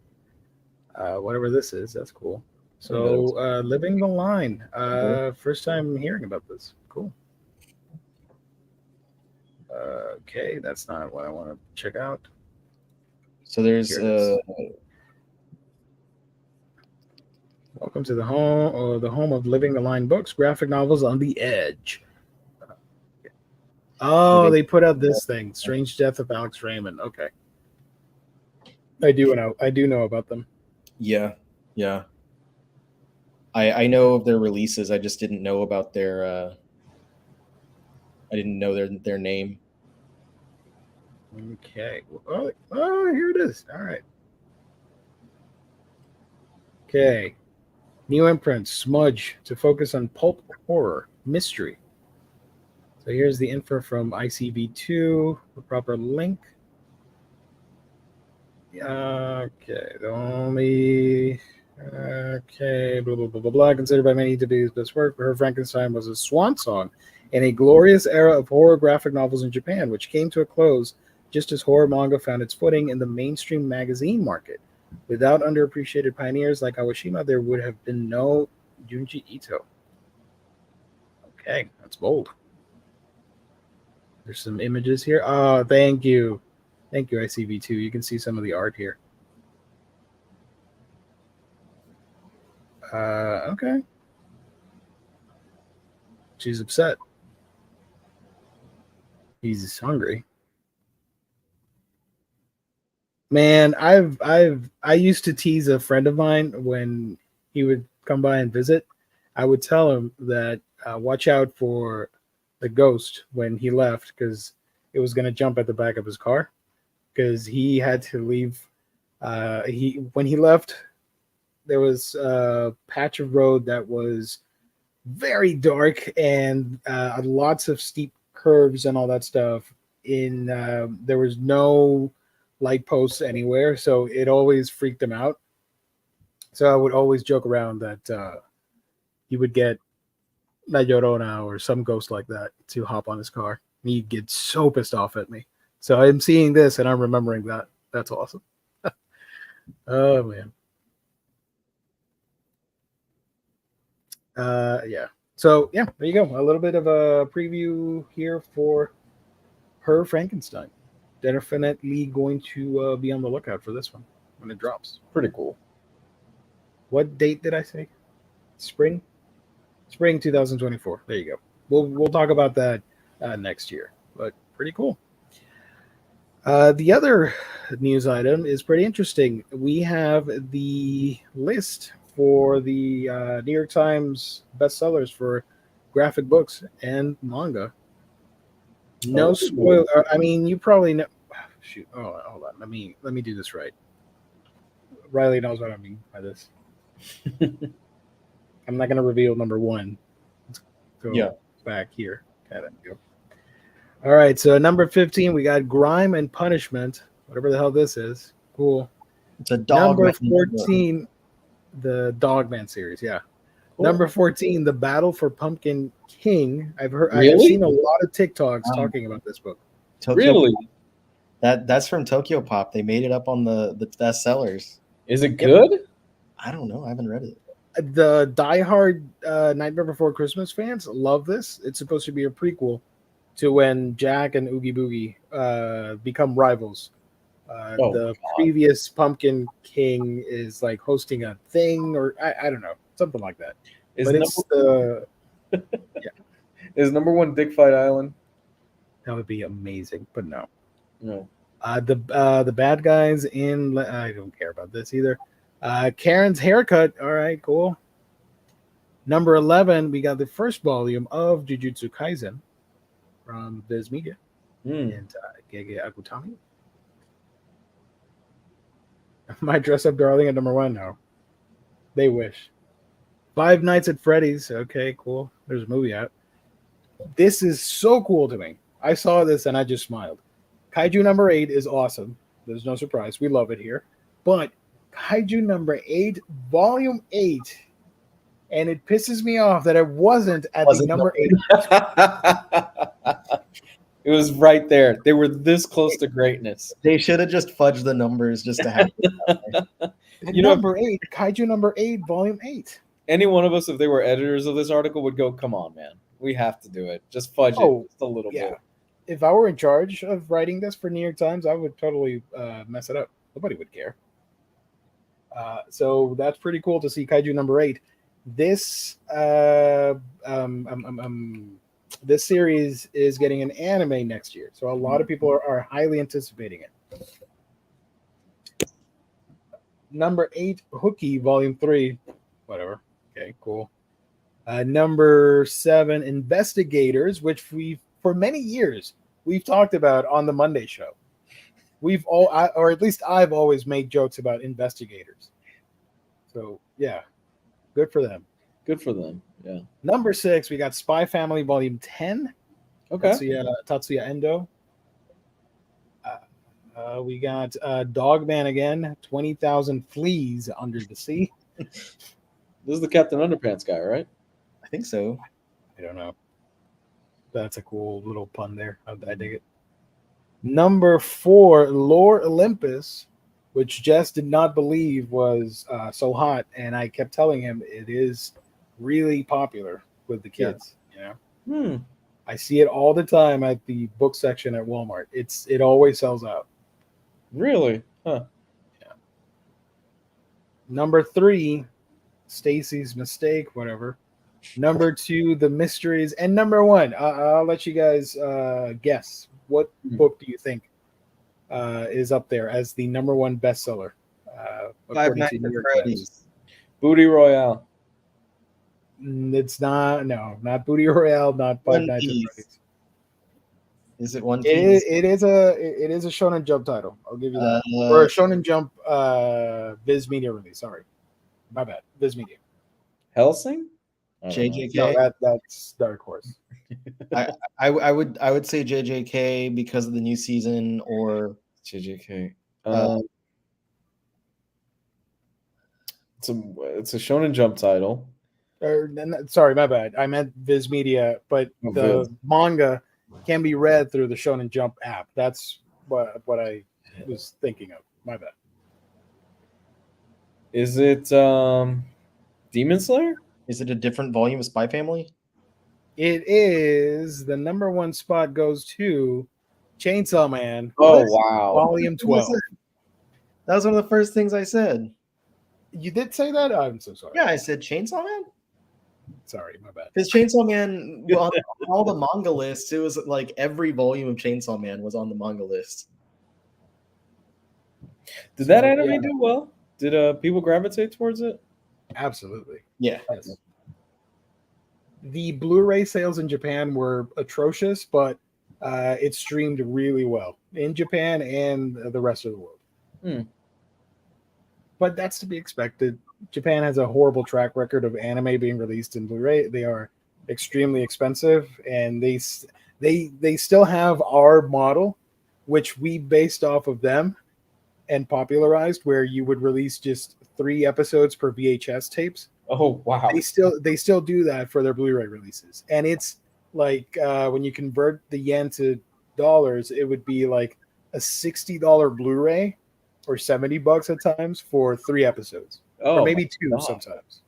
Whatever this is, that's cool. So, Living the Line. First time hearing about this. Cool. Okay, that's not what I want to check out.
So there's
welcome to the home of Living the Line books, graphic novels on the edge. Oh, they put out this thing, Strange Death of Alex Raymond. Okay, I do know about them.
Yeah. I know of their releases. I just didn't know about their. I didn't know their name.
Okay. Oh, here it is. All right. Okay. New imprint, Smudge, to focus on pulp horror mystery. So here's the info from ICV2, the proper link. Okay, blah, blah, blah, blah, blah. Considered by many to be his best work, Her Frankenstein was a swan song in a glorious era of horror graphic novels in Japan, which came to a close just as horror manga found its footing in the mainstream magazine market. Without underappreciated pioneers like Kawashima, there would have been no Junji Ito. Okay, that's bold. There's some images here. Oh, thank you. Thank you, ICV2. You can see some of the art here. Okay. She's upset. He's hungry. Man, I used to tease a friend of mine when he would come by and visit. I would tell him that watch out for the ghost when he left, because it was going to jump at the back of his car, because he had to leave. When he left, there was a patch of road that was very dark and lots of steep curves and all that stuff. There was no light posts anywhere, so it always freaked him out. So I would always joke around that he would get La Llorona or some ghost like that to hop on his car. He'd get so pissed off at me. So I'm seeing this and I'm remembering that. That's awesome. Oh man. Yeah. So yeah, there you go. A little bit of a preview here for Her Frankenstein. Definitely going to be on the lookout for this one when it drops. Pretty cool. What date did I say? Spring 2024. There you go. We'll talk about that next year, but pretty cool. The other news item is pretty interesting. We have the list for the New York Times bestsellers for graphic books and manga. No spoiler. I mean, you probably know. Shoot. Oh, hold on. Let me do this right. Riley knows what I mean by this. I'm not going to reveal number one. Let's go back here. Okay, there we go. All right. So number 15, we got Grime and Punishment. Whatever the hell this is. Cool.
It's a dog.
Number 14, the Dogman series. Yeah. Cool. Number 14, The Battle for Pumpkin King. I've seen a lot of TikToks talking about this book.
Really?
That's from Tokyo Pop. They made it up on the bestsellers.
Is it good?
I don't know. I haven't read it.
The diehard Nightmare Before Christmas fans love this. It's supposed to be a prequel to when Jack and Oogie Boogie become rivals. Previous Pumpkin King is like hosting a thing, or I don't know, something like that.
Is number 1 Dick Fight Island?
That would be amazing, but no.
No.
The bad guys in I don't care about this either. Karen's haircut. All right, cool. Number 11, we got the first volume of Jujutsu Kaisen from Viz Media and Gege Akutami. My dress up darling at number 1. No, they wish. Five Nights at Freddy's. Okay, cool. There's a movie out. This is so cool to me. I saw this and I just smiled. Kaiju number 8 is awesome. There's no surprise. We love it here. But Kaiju number 8, volume 8, and it pisses me off that it wasn't at the number 8.
It was right there. They were this close to greatness.
They should have just fudged the numbers just to have it.
Number 8, Kaiju number 8, volume 8.
Any one of us, if they were editors of this article, would go, come on, man. We have to do it. Just fudge it just a little bit.
If I were in charge of writing this for New York Times, I would totally mess it up. Nobody would care. So that's pretty cool to see Kaiju number 8. This this series is getting an anime next year, so a lot of people are highly anticipating it. Number 8, Hooky, volume 3, whatever. Okay, cool. Number 7, Investigators, which for many years we've talked about on the Monday show. Or at least I've always made jokes about Investigators. So yeah, good for them.
Good for them. Yeah.
Number 6, we got Spy Family Volume 10.
Okay.
Tatsuya Endo. We got Dogman again. 20,000 Fleas Under the Sea.
This is the Captain Underpants guy, right?
I think so.
I don't know. That's a cool little pun there. I dig it. Number 4, Lore Olympus, which Jess did not believe was so hot, and I kept telling him it is really popular with the kids.
Yeah.
You know, I see it all the time at the book section at Walmart. It always sells out.
Really? Huh.
Yeah. Number 3, Stacy's Mistake, whatever. Number 2, The Mysteries, and number 1, I'll let you guys guess. What book do you think is up there as the number 1 bestseller?
Five Nights at Freddy's.
Booty Royale.
It's not. No, not Booty Royale. Not Five Nights at Freddy's.
Is it One Piece?
It is a Shonen Jump title. I'll give you that. Or a Shonen Jump Viz Media release. Sorry, my bad. Viz Media.
Hellsing.
JJK.
No, that's Dark Horse.
I would say JJK because of the new season, or
JJK. It's a Shonen Jump title.
Sorry, my bad. I meant Viz Media, but the manga can be read through the Shonen Jump app. That's what I was thinking of. My bad.
Is it Demon Slayer?
Is it a different volume of Spy Family?
It is. The number 1 spot goes to Chainsaw Man.
Oh, wow.
Volume 12.
That was one of the first things I said.
You did say that? I'm so sorry.
Yeah, I said Chainsaw Man.
Sorry, my bad.
Because Chainsaw Man, on all the manga lists, it was like every volume of Chainsaw Man was on the manga list.
Did that anime do well? Did people gravitate towards it?
Absolutely.
Yeah.
Yes. The Blu-ray sales in Japan were atrocious, but it streamed really well in Japan and the rest of the world. But that's to be expected. Japan has a horrible track record of anime being released in Blu-ray. They are extremely expensive, and they still have our model, which we based off of them and popularized, where you would release just 3 episodes per VHS tapes.
Oh wow!
They still do that for their Blu-ray releases, and it's like when you convert the yen to dollars, it would be like a $60 Blu-ray or $70 at times for 3 episodes, or maybe 2 sometimes.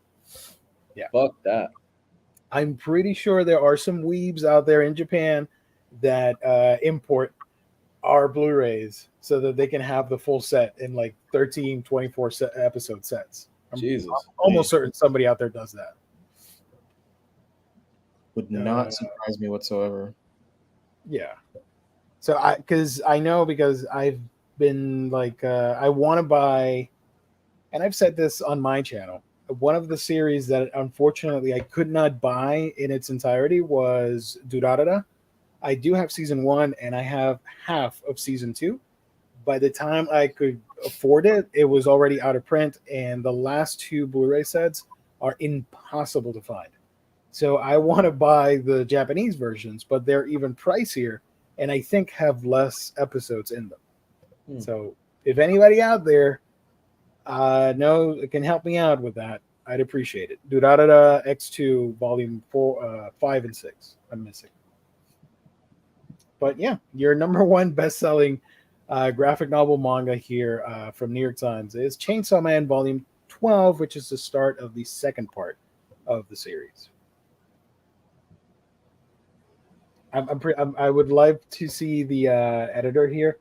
Yeah,
fuck that.
I'm pretty sure there are some weebs out there in Japan that import our Blu-rays so that they can have the full set in like 13, 24 episode sets. I'm almost certain somebody out there does that.
Would not surprise me whatsoever.
Yeah. So because I've been like, I want to buy, and I've said this on my channel. One of the series that unfortunately I could not buy in its entirety was Durarara. I do have season 1 and I have half of season 2. By the time I could afford it, it was already out of print, and the last 2 Blu-ray sets are impossible to find. So I want to buy the Japanese versions, but they're even pricier and I think have less episodes in them. So if anybody out there can help me out with that, I'd appreciate it. Durarara X2 Volume 4, 5, and 6. I'm missing. But yeah, your number one best-selling graphic novel manga here from New York Times is Chainsaw Man Volume 12, which is the start of the second part of the series. I would like to see the editor here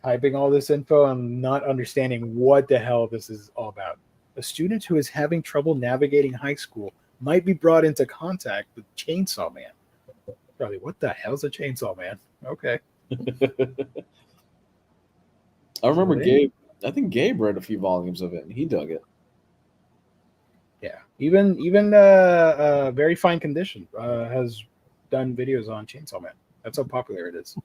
typing all this info. I'm not understanding what the hell this is all about. A student who is having trouble navigating high school might be brought into contact with Chainsaw Man. Probably, what the hell's a Chainsaw Man? Okay.
I remember Gabe. I think Gabe read a few volumes of it, and he dug it.
Yeah, even Very Fine Condition has done videos on Chainsaw Man. That's how popular it is.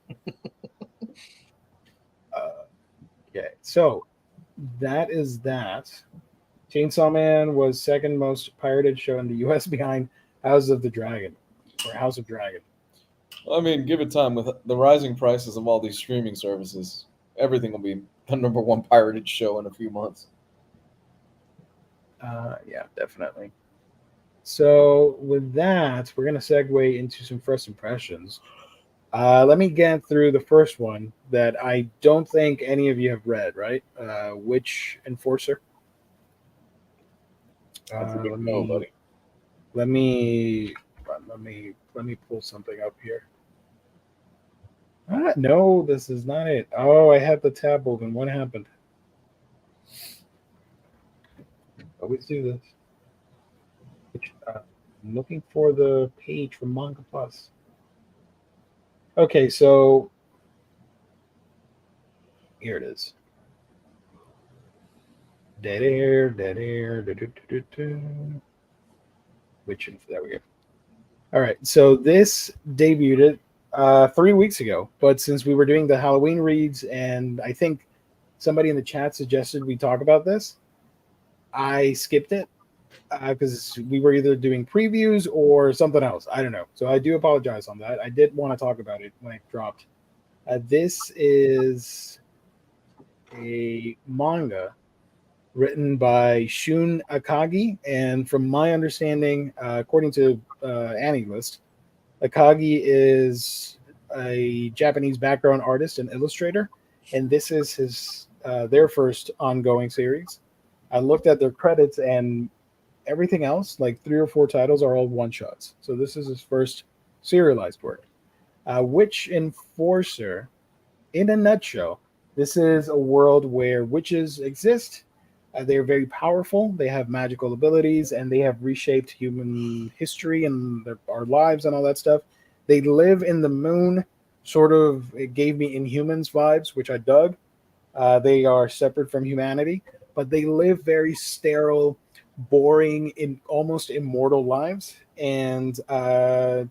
Okay, so that is that. Chainsaw Man was second most pirated show in the U.S. behind House of Dragon.
I mean, give it time. With the rising prices of all these streaming services, everything will be the number one pirated show in a few months.
Yeah, definitely. So with that, we're going to segue into some first impressions. Let me get through the first one that I don't think any of you have read, right? Witch Enforcer. Let me pull something up here. No, this is not it. Oh, I had the tab open. What happened? Always do this. I'm looking for the page from Manga Plus. Okay, so here it is. Dead air. There we go. All right, so this debuted 3 weeks ago, but since we were doing the Halloween reads, and I think somebody in the chat suggested we talk about this, I skipped it because we were either doing previews or something else. I don't know. So I do apologize on that. I did want to talk about it when it dropped. This is a manga written by Shun Akagi, and from my understanding, according to Annie List, Akagi is a Japanese background artist and illustrator, and this is their first ongoing series. I looked at their credits, and everything else, like 3 or 4 titles, are all one-shots. So this is his first serialized work. Witch Enforcer, in a nutshell, this is a world where witches exist. They're very powerful. They have magical abilities, and they have reshaped human history and our lives and all that stuff. They live in the moon. Sort of, it gave me Inhumans vibes, which I dug. They are separate from humanity, but they live very sterile, boring, almost immortal lives. And to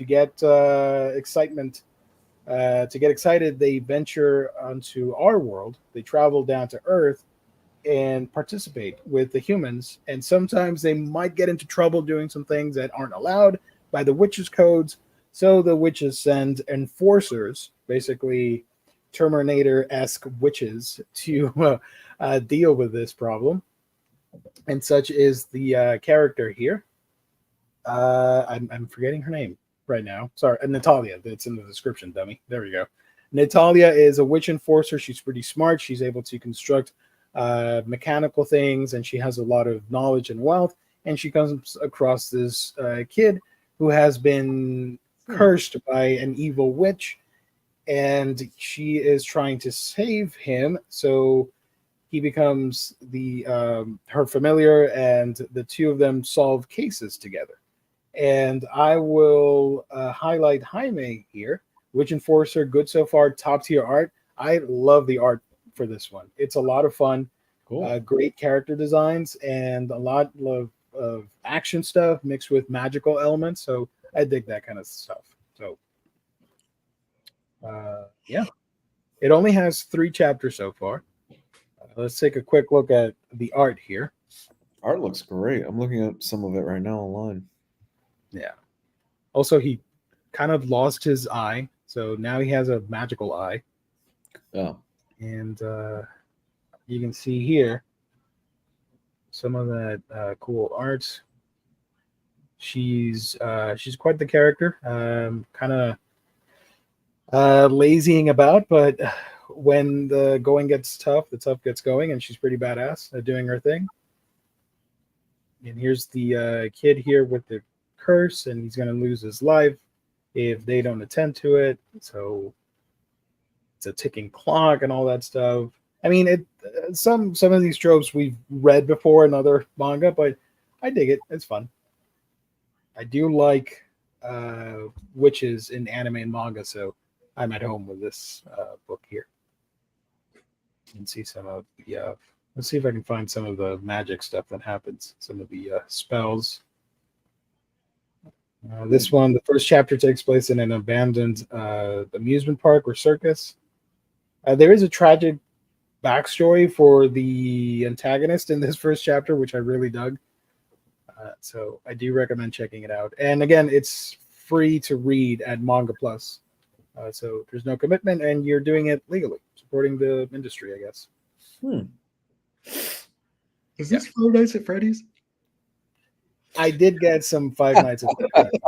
get excitement, to get excited, they venture onto our world. They travel down to Earth and participate with the humans, and sometimes they might get into trouble doing some things that aren't allowed by the witches' codes. So the witches send enforcers, basically Terminator-esque witches, to deal with this problem. And such is the character here. I'm forgetting her name right now. Sorry, Natalia. That's in the description, dummy. There we go. Natalia is a witch enforcer. She's pretty smart. She's able to construct mechanical things, and she has a lot of knowledge and wealth. And she comes across this kid who has been cursed by an evil witch, and she is trying to save him. So he becomes her familiar, and the two of them solve cases together. And I will highlight Jaime here. Witch Enforcer, good so far, top tier art. I love the art for this one. It's a lot of fun.
Cool.
Great character designs and a lot of action stuff mixed with magical elements. So I dig that kind of stuff. So yeah, it only has 3 chapters so far. Let's take a quick look at the art here.
Art looks great. I'm looking at some of it right now online.
Yeah. Also, he kind of lost his eye, so now he has a magical eye.
Oh.
And you can see here some of that cool art. She's quite the character. Kind of lazying about, but when the going gets tough, the tough gets going, and she's pretty badass at doing her thing. And here's the kid here with the curse, and he's going to lose his life if they don't attend to it. So it's a ticking clock and all that stuff. I mean, some of these tropes we've read before in other manga, but I dig it. It's fun. I do like witches in anime and manga, so I'm at home with this book here. You can see some of the. Let's see if I can find some of the magic stuff that happens. Some of the spells. This one, the first chapter takes place in an abandoned amusement park or circus. There is a tragic backstory for the antagonist in this first chapter, which I really dug. So I do recommend checking it out. And again, it's free to read at Manga Plus. So there's no commitment, and you're doing it legally, supporting the industry, I guess.
Is this Five Nights at Freddy's?
I did get some Five Nights at Freddy's.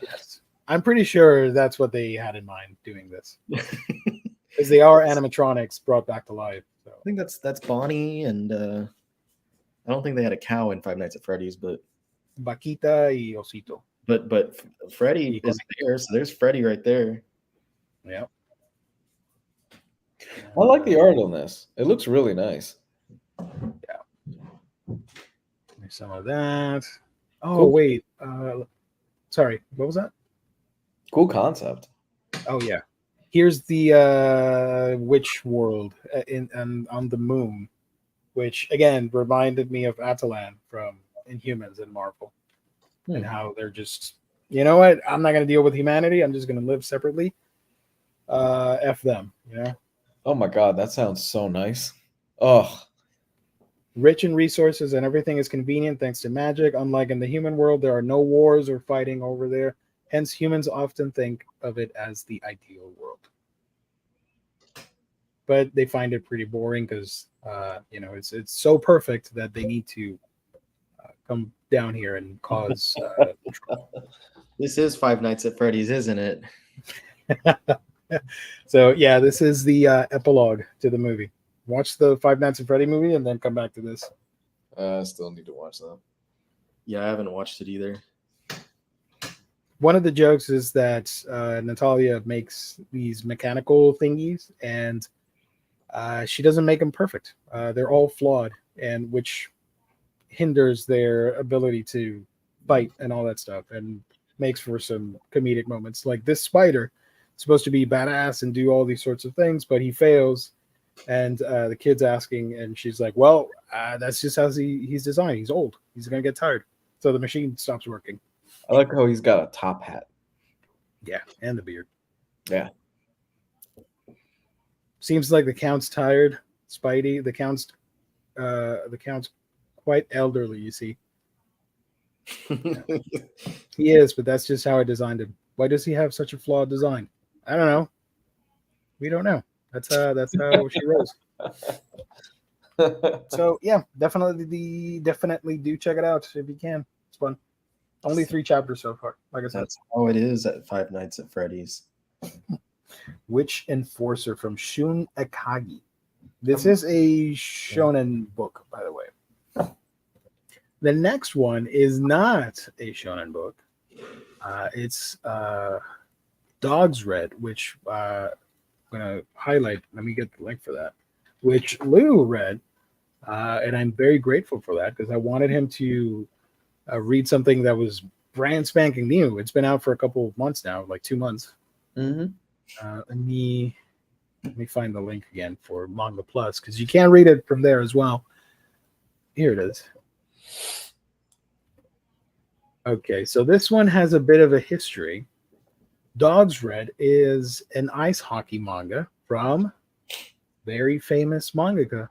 Yes. I'm pretty sure that's what they had in mind doing this. Because they are animatronics brought back to life. So.
I think that's Bonnie, and I don't think they had a cow in Five Nights at Freddy's, but
Vaquita y Osito.
But Freddy is there, so there's Freddy right there.
Yeah.
I like the art on this. It looks really nice.
Yeah. There's some of that. Oh,
Cool.
wait. Sorry. What was that?
Cool concept.
Oh, yeah. Here's the witch world on the moon, which, again, reminded me of Atalan from Inhumans and Marvel. And how they're just, you know what? I'm not going to deal with humanity. I'm just going to live separately. F them, you know?
Oh my god, that sounds so nice. Oh.
Rich in resources and everything is convenient thanks to magic. Unlike in the human world, there are no wars or fighting over there. Hence, humans often think of it as the ideal world. But they find it pretty boring because, it's so perfect that they need to come down here and cause trouble.
This is Five Nights at Freddy's, isn't it?
So yeah, this is the epilogue to the movie. Watch the Five Nights at Freddy movie and then come back to this.
I still need to watch that.
Yeah, I haven't watched it either.
One of the jokes is that Natalia makes these mechanical thingies, and she doesn't make them perfect. They're all flawed, and which hinders their ability to fight and all that stuff, and makes for some comedic moments. Like this spider is supposed to be badass and do all these sorts of things, but he fails, and the kid's asking, and she's like, well, that's just how he's designed. He's old. He's going to get tired. So the machine stops working.
I like how he's got a top hat.
Yeah, and the beard.
Yeah.
Seems like the Count's tired. Spidey, the Count's quite elderly, you see. He is, but that's just how I designed him. Why does he have such a flawed design? I don't know. We don't know. That's how she rolls. So yeah, definitely do check it out if you can. It's fun. Only 3 chapters so far. Like I said,
That's how it is at Five Nights at Freddy's.
Witch Enforcer from Shun Akagi. This is a shonen book, by the way. The next one is not a shonen book. It's Dogsred, which I'm going to highlight. Let me get the link for that. Which Lou read, and I'm very grateful for that because I wanted him to read something that was brand spanking new. It's been out for a couple of months now, like 2 months.
Mm-hmm.
Let me find the link again for Manga Plus, because you can read it from there as well. Here it is. Okay, so this one has a bit of a history. Dogsred is an ice hockey manga from very famous mangaka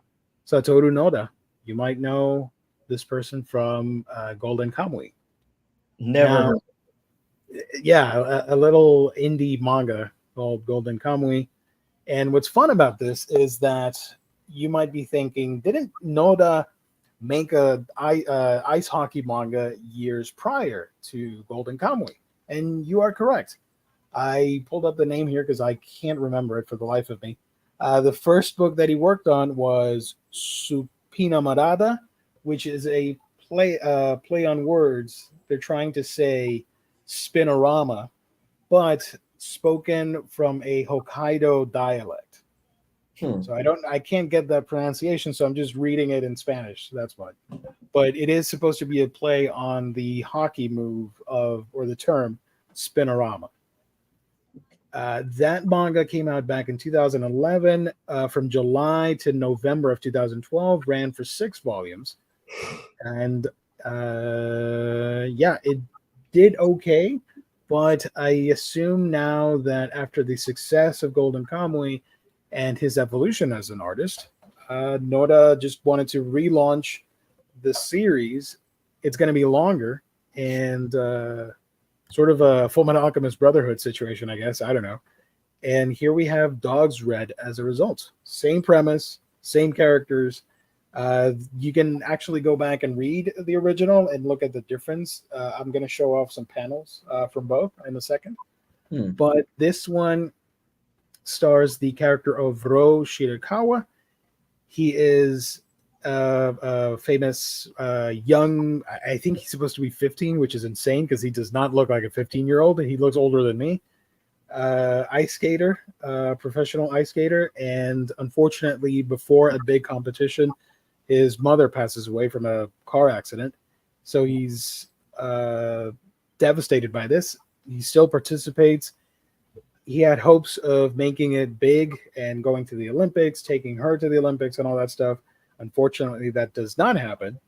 Satoru Noda. You might know this person from Golden Kamuy.
Never
Now,
heard.
yeah, a little indie manga called Golden Kamuy. And what's fun about this is that you might be thinking, didn't Noda make a ice hockey manga years prior to Golden Kamuy? And you are correct. I pulled up the name here because I can't remember it for the life of me. The first book that he worked on was Supina Marada, which is a play on words. They're trying to say spinorama, but spoken from a Hokkaido dialect. So I can't get that pronunciation, so I'm just reading it in Spanish. That's why. But it is supposed to be a play on the hockey move or the term spinorama. That manga came out back in 2011. From July to November of 2012, ran for 6 volumes, and it did okay. But I assume now that after the success of Golden Kamuy and his evolution as an artist, Noda just wanted to relaunch the series. It's going to be longer and sort of a Fullmetal Alchemist Brotherhood situation, I guess. I don't know. And here we have Dogsred as a result. Same premise, same characters. You can actually go back and read the original and look at the difference. I'm going to show off some panels from both in a second. But this one stars the character of Ro Shirakawa. He is a famous young, I think he's supposed to be 15, which is insane because he does not look like a 15-year-old. He looks older than me. Ice skater, professional ice skater. And unfortunately, before a big competition, his mother passes away from a car accident. So he's devastated by this. He still participates. He had hopes of making it big and going to the Olympics, taking her to the Olympics and all that stuff. Unfortunately, that does not happen.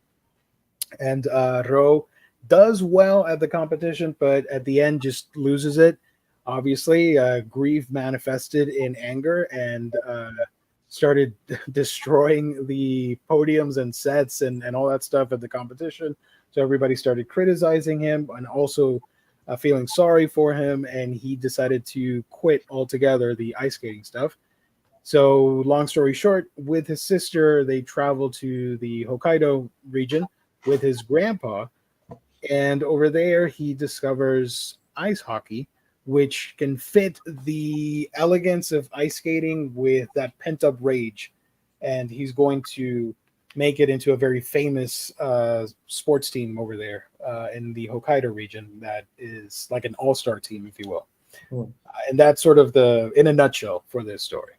And Ro does well at the competition, but at the end just loses it. Obviously, grief manifested in anger and started destroying the podiums and sets and all that stuff at the competition. So everybody started criticizing him and also feeling sorry for him. And he decided to quit altogether the ice skating stuff. So long story short, with his sister, they travel to the Hokkaido region with his grandpa. And over there, he discovers ice hockey, which can fit the elegance of ice skating with that pent-up rage. And he's going to make it into a very famous sports team over there in the Hokkaido region that is like an all-star team, if you will. And that's sort of in a nutshell for this story.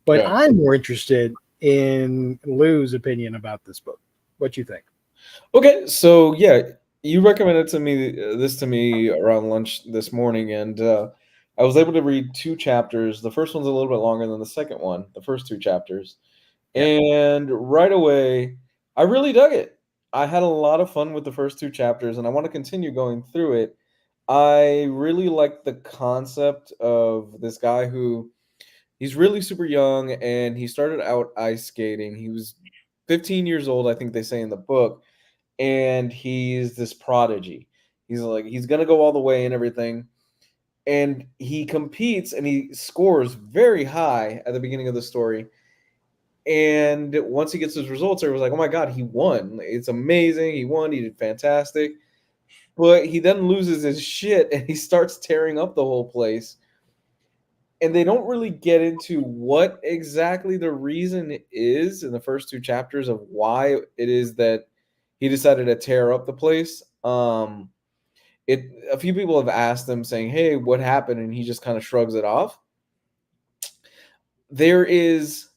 But yeah. I'm more interested in Lou's opinion about this book. What you think?
Okay, so yeah, you recommended this to me around lunch this morning, and I was able to read 2 chapters. The first one's a little bit longer than the second one, the first 2 chapters. Yeah. And right away, I really dug it. I had a lot of fun with the first 2 chapters, and I want to continue going through it. I really like the concept of this guy who he's really super young, and he started out ice skating. He was 15 years old, I think they say in the book, and he's this prodigy. He's going to go all the way and everything. And he competes, and he scores very high at the beginning of the story. And once he gets his results, everyone's like, oh my God, he won. It's amazing. He won. He did fantastic. But he then loses his shit, and he starts tearing up the whole place. And they don't really get into what exactly the reason is in the first 2 chapters of why it is that he decided to tear up the place. A few people have asked him saying, hey, what happened? And he just kind of shrugs it off. There's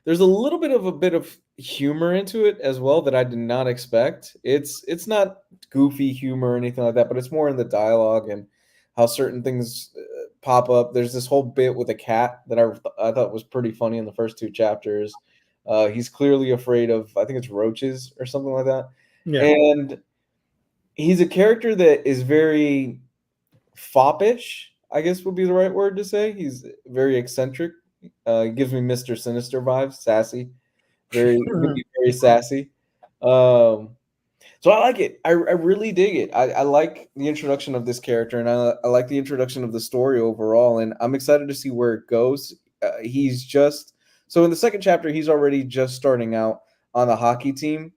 a little bit of humor into it as well that I did not expect. It's not goofy humor or anything like that, but it's more in the dialogue and how certain things pop up. There's this whole bit with a cat that I thought was pretty funny in the first 2 chapters. He's clearly afraid of, I think it's roaches or something like that.
Yeah.
And he's a character that is very foppish, I guess would be the right word to say. He's very eccentric. He gives me Mr. Sinister vibes, sassy, very sassy. So I like it. I really dig it. I like the introduction of this character, and I like the introduction of the story overall, and I'm excited to see where it goes. He's just so in the second chapter, he's already just starting out on the hockey team,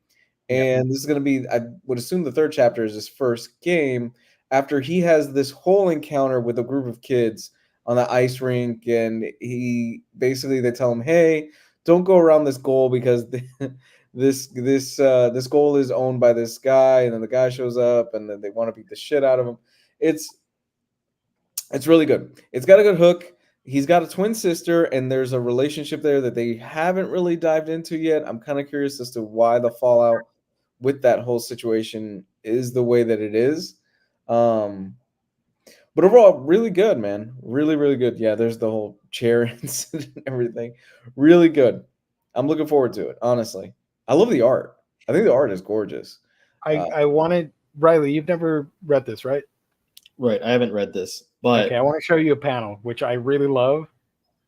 and this is going to be, I would assume, the third chapter is his first game after he has this whole encounter with a group of kids on the ice rink, and they tell him, "Hey, don't go around this goal because this goal is owned by this guy," and then the guy shows up, and then they want to beat the shit out of him. It's really good. It's got a good hook. He's got a twin sister, and there's a relationship there that they haven't really dived into yet. I'm kind of curious as to why the fallout with that whole situation is the way that it is. But overall, really good, man. Really, really good. Yeah, there's the whole chair incident and everything. Really good. I'm looking forward to it, honestly. I love the art. I think the art is gorgeous.
I wanted Riley. You've never read this, right?
Right. I haven't read this, but
Okay, I want to show you a panel which I really love,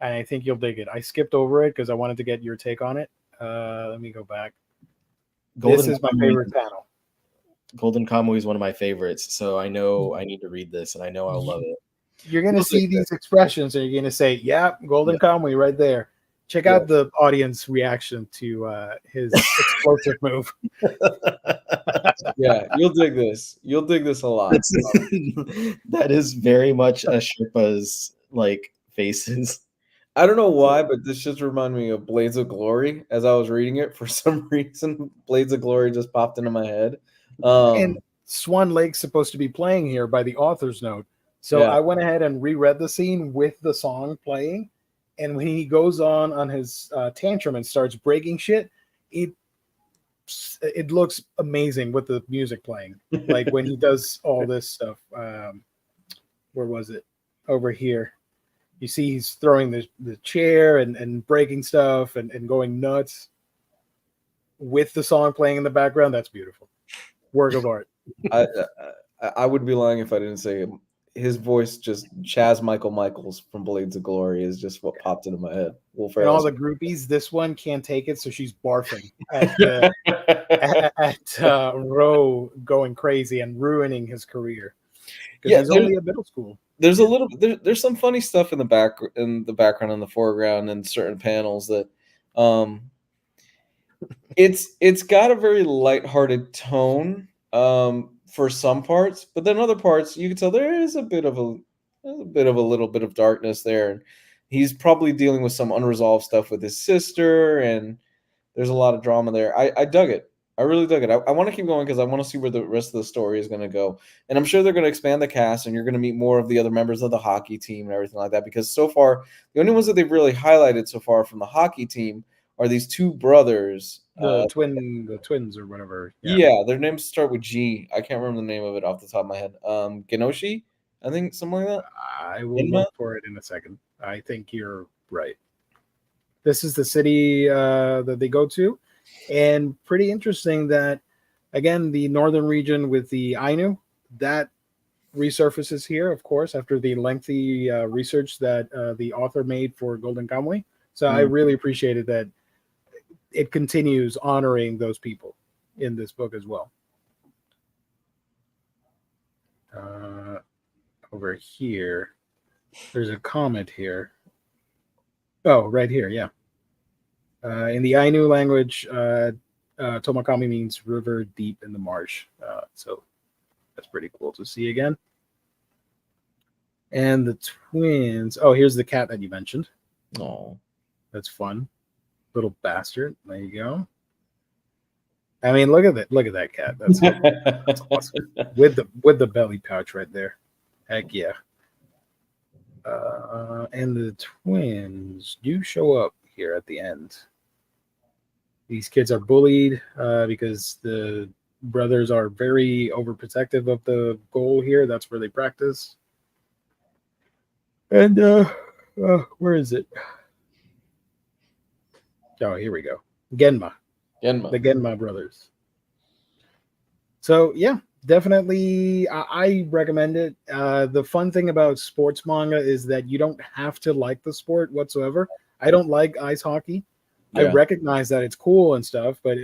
and I think you'll dig it. I skipped over it because I wanted to get your take on it. Let me go back. This is my favorite panel.
Golden Kamuy is one of my favorites, so I know I need to read this, and I know I'll love it.
You're going to see these expressions, and you're going to say, "Yeah, Golden Kamuy right there." Check out the audience reaction to his explosive move.
Yeah, you'll dig this. You'll dig this a lot.
That is very much a Sherpa's faces.
I don't know why, but this just reminded me of Blades of Glory. As I was reading it, for some reason, Blades of Glory just popped into my head.
And Swan Lake's supposed to be playing here by the author's note. So I went ahead and reread the scene with the song playing. And when he goes on his tantrum and starts breaking shit, it looks amazing with the music playing. Like when he does all this stuff. Where was it? Over here. You see he's throwing the chair and breaking stuff and going nuts with the song playing in the background. That's beautiful. Work of art.
I would be lying if I didn't say his voice, just Chaz Michaels from Blades of Glory, is just what popped into my head.
And all the groupies, this one can't take it, so she's barfing at Roe, going crazy and ruining his career. Yeah, he's only at middle school.
There's a little there's some funny stuff in the background and the foreground and certain panels that it's got a very lighthearted tone for some parts, but then other parts you can tell there is a little bit of darkness there, and he's probably dealing with some unresolved stuff with his sister, and there's a lot of drama there. I dug it. I really dug it. I want to keep going because I want to see where the rest of the story is going to go. And I'm sure they're going to expand the cast, and you're going to meet more of the other members of the hockey team and everything like that. Because so far, the only ones that they've really highlighted so far from the hockey team are these two brothers.
The twins or whatever.
Yeah, their names start with G. I can't remember the name of it off the top of my head. Genoshi, I think, something like that.
I will look for it in a second. I think you're right. This is the city that they go to. And pretty interesting that, again, the northern region with the Ainu, that resurfaces here, of course, after the lengthy research that the author made for Golden Kamuy. So I really appreciated that it continues honoring those people in this book as well. Over here, there's a comment here. Oh, right here, yeah. In the Ainu language, Tomakami means river deep in the marsh. So that's pretty cool to see again. And the twins. Oh, here's the cat that you mentioned.
Oh,
that's fun. Little bastard. There you go. I mean, look at that. Look at that cat. That's awesome. With the belly pouch right there. Heck yeah. And the twins do show up here at the end. these kids are bullied because the brothers are very overprotective of the goal here. That's where they practice. And where is it? Oh, here we go. Genma. The Genma brothers. So yeah, definitely I recommend it. The fun thing about sports manga is that you don't have to like the sport whatsoever. I don't like ice hockey. I recognize that it's cool and stuff, but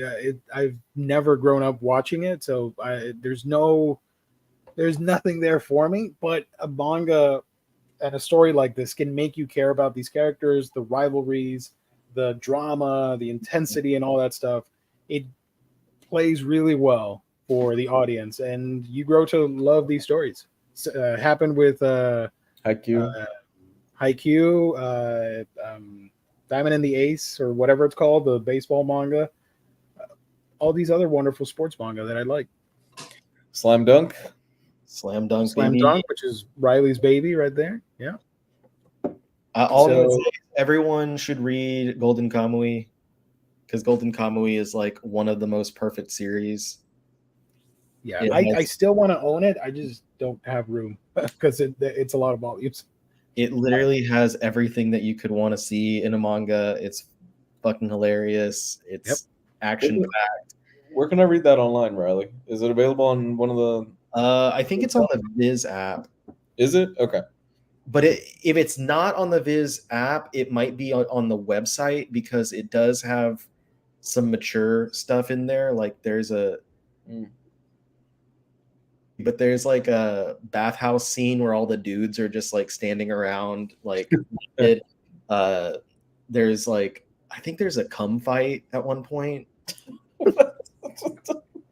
I've never grown up watching it, so there's nothing there for me. But a manga and a story like this can make you care about these characters, the rivalries, the drama, the intensity, and all that stuff. It plays really well for the audience, and you grow to love these stories. Happened with
Haikyuu.
Diamond and the Ace, or whatever it's called, the baseball manga. All these other wonderful sports manga that I like.
Slam Dunk,
baby. Which is Riley's baby right there. Yeah.
Everyone should read Golden Kamui, because Golden Kamui is like one of the most perfect series.
Yeah, I still want to own it. I just don't have room because it's a lot of volumes.
It literally has everything that you could want to see in a manga. It's fucking hilarious. It's action packed.
Where can I read that online, Riley? Is it available on one of the?
I think it's on the Viz app.
Is it? Okay.
But if it's not on the Viz app, it might be on the website, because it does have some mature stuff in there. Like there's but there's like a bathhouse scene where all the dudes are just like standing around like there's like, I think there's a cum fight at one point.
It's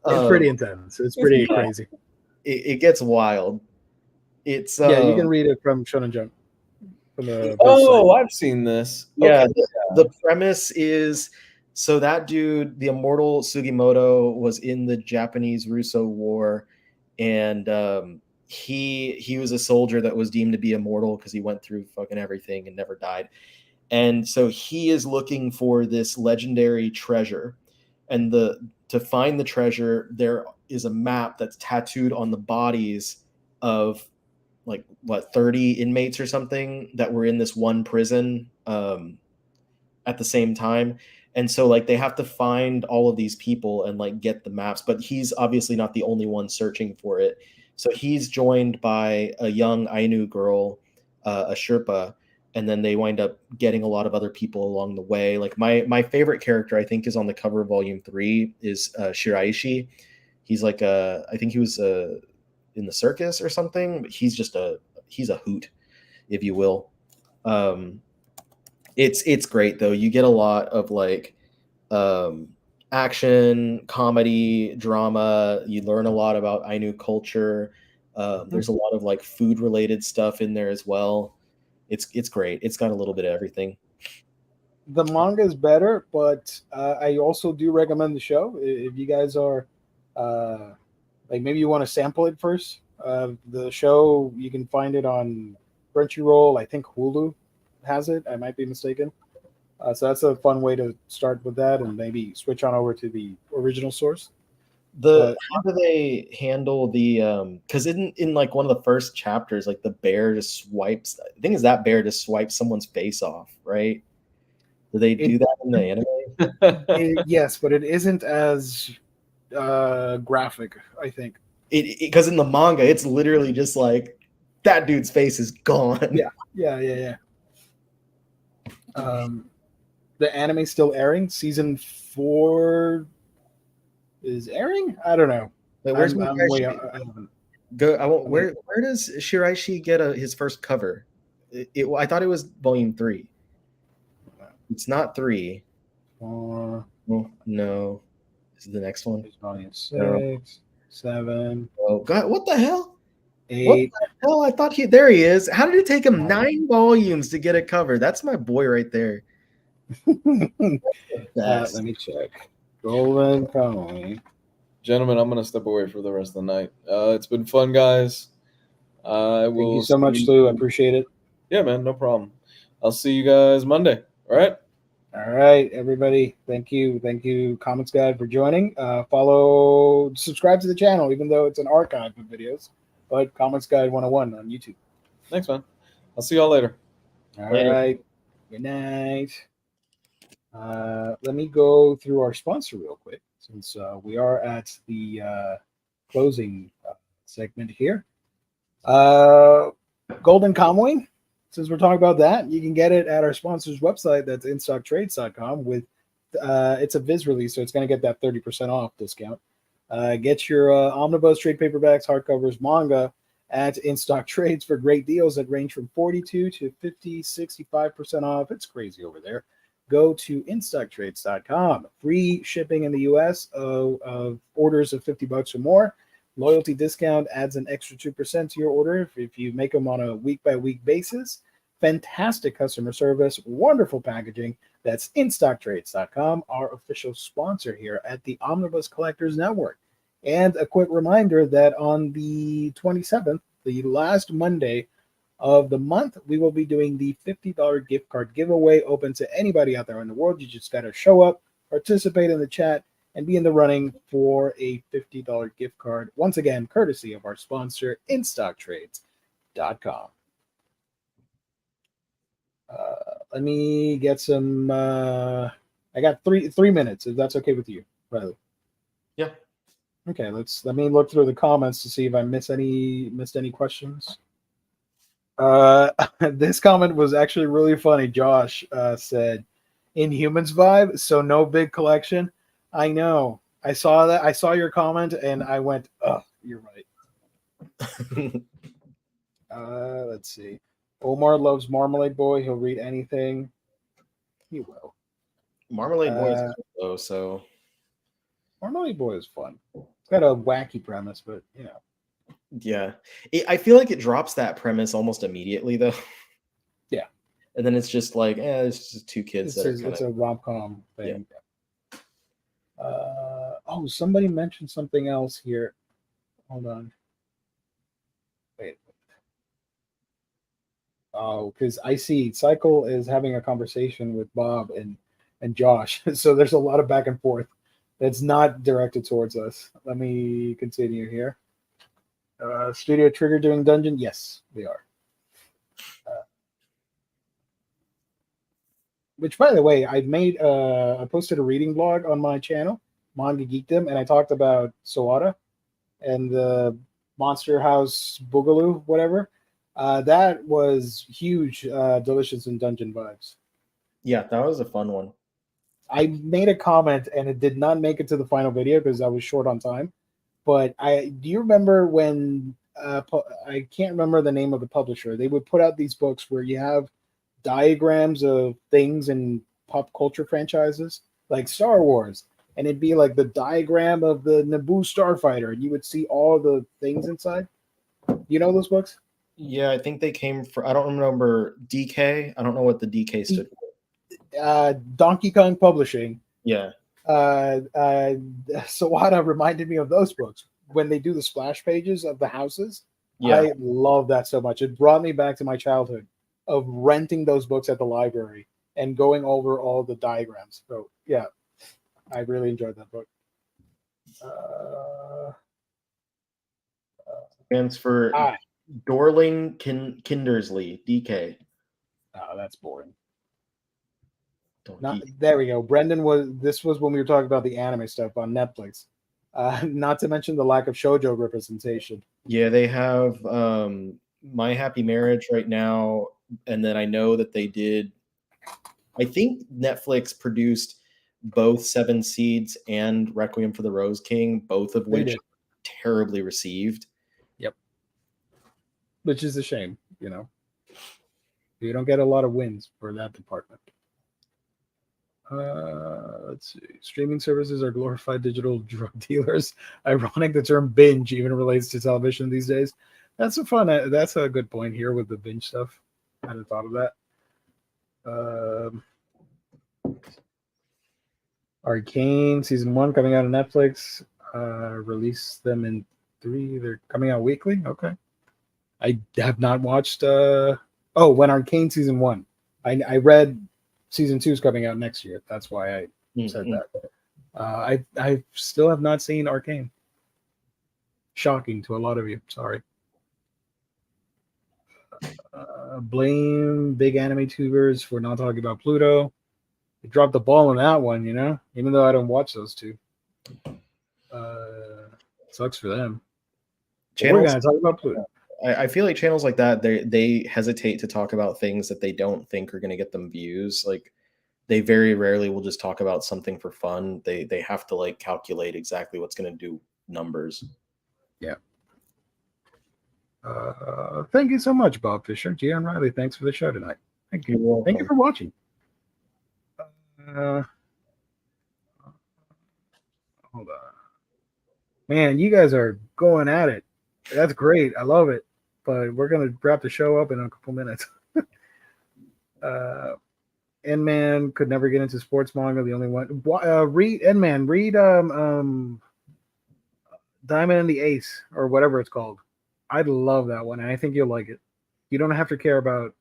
pretty intense. It's pretty crazy.
It gets wild. It's
you can read it from Shonen Jump.
I've seen this.
Yeah, okay. The premise is, so that dude, the immortal Sugimoto, was in the Japanese Russo War, and he was a soldier that was deemed to be immortal because he went through fucking everything and never died. And so he is looking for this legendary treasure, and to find the treasure, there is a map that's tattooed on the bodies of 30 inmates or something that were in this one prison at the same time. And so like they have to find all of these people and like get the maps, but he's obviously not the only one searching for it. So he's joined by a young Ainu girl, a Sherpa, and then they wind up getting a lot of other people along the way. Like my favorite character, I think, is on the cover of volume 3 is Shiraishi. He's like I think he was in the circus or something, but he's a hoot, if you will. It's great though. You get a lot of like action, comedy, drama. You learn a lot about Ainu culture. There's a lot of like food related stuff in there as well. It's great. It's got a little bit of everything.
The manga is better, but I also do recommend the show. If you guys are like, maybe you want to sample it first. The show, you can find it on Crunchyroll. I think Hulu has it. I might be mistaken. So that's a fun way to start with that, and maybe switch on over to the original source.
How do they handle the because in like one of the first chapters, like the bear just swipes, I think that bear just swipes someone's face off, right? Do they do that in the
anime? Yes, but it isn't as graphic, I think.
Because in the manga, it's literally just like that dude's face is gone.
Yeah. The anime's still airing. Season 4 is airing. I don't know.
Wait, where's where does Shiraishi get his first cover? I thought it was volume 3. It's not 3.
No.
This is the next one.
It's volume 6, 7.
Oh God! What the hell?
8.
What the hell? I thought there he is. How did it take him 9 volumes to get a cover? That's my boy right there.
Let me check. Golden Colony.
Gentlemen, I'm gonna step away for the rest of the night. It's been fun, guys.
Thank you so much, Lou. I appreciate it.
Yeah, man, no problem. I'll see you guys Monday. All right.
All right, everybody. Thank you, Comics Guide, for joining. Subscribe to the channel, even though it's an archive of videos. But Comics Guide 101 on YouTube.
Thanks, man. I'll see y'all later.
All
Later.
right. Good night. Let me go through our sponsor real quick, since we are at the closing segment here. Golden Comwing. Since we're talking about that, you can get it at our sponsor's website. That's instocktrades.com. With it's a Viz release, so it's going to get that 30% off discount. Get your Omnibus trade paperbacks, hardcovers, manga at In-Stock Trades for great deals that range from 42 to 50, 65% off. It's crazy over there. Go to instocktrades.com. Free shipping in the U.S. of orders of $50 or more. Loyalty discount adds an extra 2% to your order if you make them on a week-by-week basis. Fantastic customer service, wonderful packaging. That's instocktrades.com, our official sponsor here at the Omnibus Collectors Network. And a quick reminder that on the 27th, the last Monday of the month, we will be doing the $50 gift card giveaway open to anybody out there in the world. You just got to show up, participate in the chat, and be in the running for a $50 gift card. Once again, courtesy of our sponsor, InStockTrades.com. Let me get some. I got three minutes, if that's okay with you, Riley.
Yeah.
Okay. Let me look through the comments to see if I missed any questions. This comment was actually really funny. Josh said, "Inhumans vibe, so no big collection." I know. I saw that. I saw your comment, and I went, "Oh, you're right." Let's see. Omar loves Marmalade Boy. He'll read anything. He will.
Marmalade Boy is cool, though, so
Marmalade Boy is fun. It's got a wacky premise, but you know.
Yeah, I feel like it drops that premise almost immediately, though.
Yeah,
and then it's just like, it's just two kids.
It's a rom-com thing. Yeah. Somebody mentioned something else here. Hold on. Wait. Oh, because I see Cycle is having a conversation with Bob and Josh. So there's a lot of back and forth that's not directed towards us. Let me continue here. Studio Trigger doing dungeon? Yes, they are. Which, by the way, I posted a reading blog on my channel, Manga Geekdom, and I talked about Sawada and the Monster House Boogaloo, whatever. That was huge, Delicious in Dungeon vibes.
Yeah, that was a fun one.
I made a comment, and it did not make it to the final video because I was short on time. But do you remember when I can't remember the name of the publisher? They would put out these books where you have diagrams of things in pop culture franchises like Star Wars, and it'd be like the diagram of the Naboo starfighter, and you would see all the things inside. You know those books?
Yeah, I think they came from. I don't remember DK. I don't know what the DK stood
for. Donkey Kong Publishing.
Yeah.
Sawada reminded me of those books when they do the splash pages of the houses.
Yeah.
I love that so much. It brought me back to my childhood of renting those books at the library and going over all the diagrams. So yeah, I really enjoyed that book.
Stands for Dorling Kindersley, DK.
Oh, that's boring. There we go. Brendan this was when we were talking about the anime stuff on Netflix. Not to mention the lack of shoujo representation.
Yeah, they have My Happy Marriage right now, and then I know that they did. I think Netflix produced both Seven Seeds and Requiem for the Rose King, both of which are terribly received.
Yep. Which is a shame, you know. You don't get a lot of wins for that department. Let's see. Streaming services are glorified digital drug dealers. Ironic the term binge even relates to television these days. That's a good point here with the binge stuff. I hadn't thought of that. Arcane season 1 coming out on Netflix. Release them in 3. They're coming out weekly. Okay. I have not watched when Arcane season 1. I read season 2 is coming out next year. That's why I said that. I still have not seen Arcane. Shocking to a lot of you. Sorry. Blame big anime tubers for not talking about Pluto. They dropped the ball on that one, you know, even though I don't watch those two. Sucks for them. We're going to talk about Pluto.
I feel like channels like that, they hesitate to talk about things that they don't think are going to get them views. Like, they very rarely will just talk about something for fun. They have to like calculate exactly what's going to do numbers.
Yeah. Thank you so much, Bob Fisher. Gian Riley, thanks for the show tonight. Thank you. Thank you for watching. Hold on. Man, you guys are going at it. That's great. I love it. But we're going to wrap the show up in a couple minutes. N-Man could never get into sports manga. The only one. Read N-Man. Read Diamond and the Ace or whatever it's called. I love that one, and I think you'll like it. You don't have to care about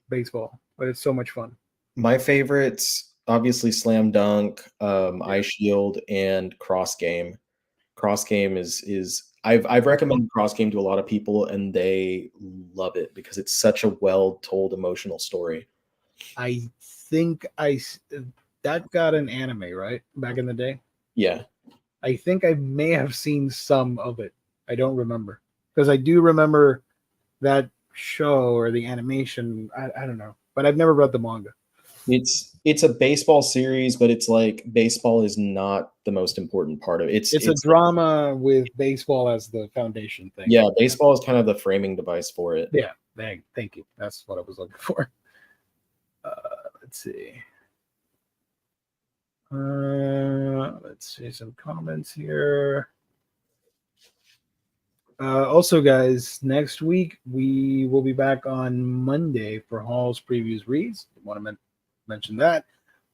baseball, but it's so much fun.
My favorites, obviously, Slam Dunk, Eye Shield, and Cross Game. Cross Game is I've recommended Cross Game to a lot of people, and they love it because it's such a well-told emotional story.
I think that got an anime, right? Back in the day?
Yeah.
I think I may have seen some of it. I don't remember. Because I do remember that show or the animation. I don't know. But I've never read the manga.
It's a baseball series, but it's like baseball is not the most important part of it. It's
a drama with baseball as the foundation thing.
Yeah, baseball is kind of the framing device for it.
Yeah, thank you. That's what I was looking for. Let's see. Let's see some comments here. Also, guys, next week we will be back on Monday for Hall's Previews Reads. I want to mention that.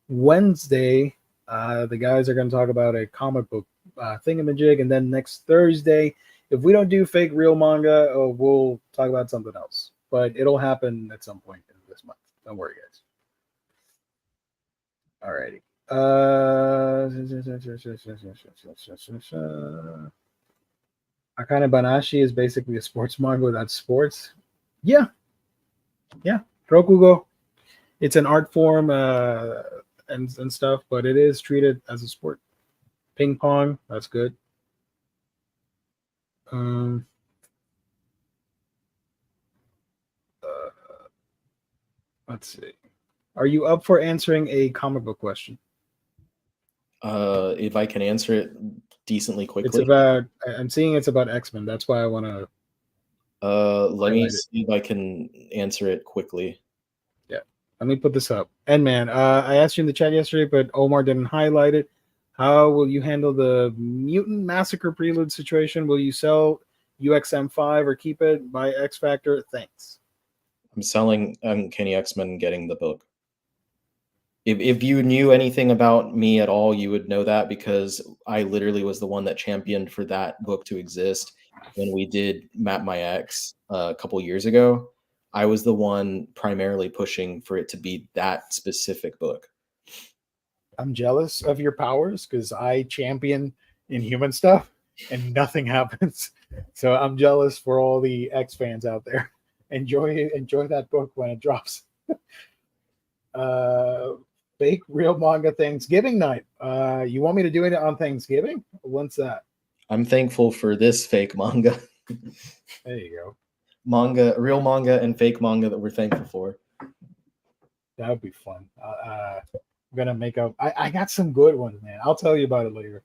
Wednesday, the guys are going to talk about a comic book thingamajig, and then next Thursday, if we don't do fake real manga, we'll talk about something else. But it'll happen at some point in this month. Don't worry, guys. Alrighty. Akane Banashi is basically a sports manga without sports. Yeah. Rokugo. It's an art form and stuff, but it is treated as a sport. Ping pong, that's good. Let's see. Are you up for answering a comic book question?
If I can answer it decently quickly.
It's about. I'm seeing it's about X-Men. That's why I want to.
Let me see if I can answer it quickly.
Yeah, let me put this up. And man, I asked you in the chat yesterday, but Omar didn't highlight it. How will you handle the Mutant Massacre Prelude situation? Will you sell UXM5 or keep it? Buy X Factor? Thanks.
I'm selling Uncanny X-Men and getting the book. If you knew anything about me at all, you would know that because I literally was the one that championed for that book to exist when we did Map My X a couple years ago. I was the one primarily pushing for it to be that specific book.
I'm jealous of your powers because I champion Inhuman stuff and nothing happens. So I'm jealous for all the X fans out there. Enjoy that book when it drops. Fake real manga Thanksgiving night. You want me to do it on Thanksgiving? When's that?
I'm thankful for this fake manga.
There you go.
Real manga and fake manga that we're thankful for.
That would be fun. I'm gonna make up. I got some good ones, man. I'll tell you about it later.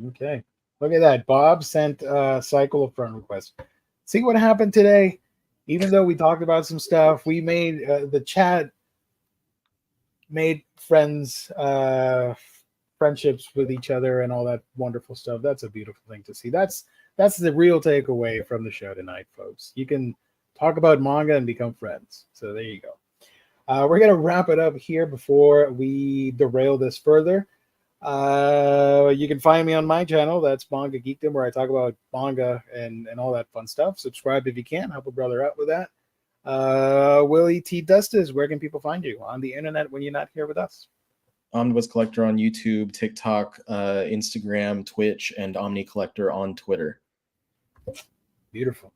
Okay. Look at that. Bob sent a cycle of friend requests. See what happened today? Even though we talked about some stuff, we made the chat made friendships with each other and all that wonderful stuff. That's a beautiful thing to see. That's the real takeaway from the show tonight, folks. You can talk about manga and become friends. So there you go. We're going to wrap it up here before we derail this further. You can find me on my channel. That's Manga Geekdom, where I talk about manga and all that fun stuff. Subscribe if you can. Help a brother out with that. Willie T. Dustis, where can people find you on the internet when you're not here with us?
Omnibus Collector on YouTube, TikTok, Instagram, Twitch, and Omni Collector on Twitter.
Beautiful.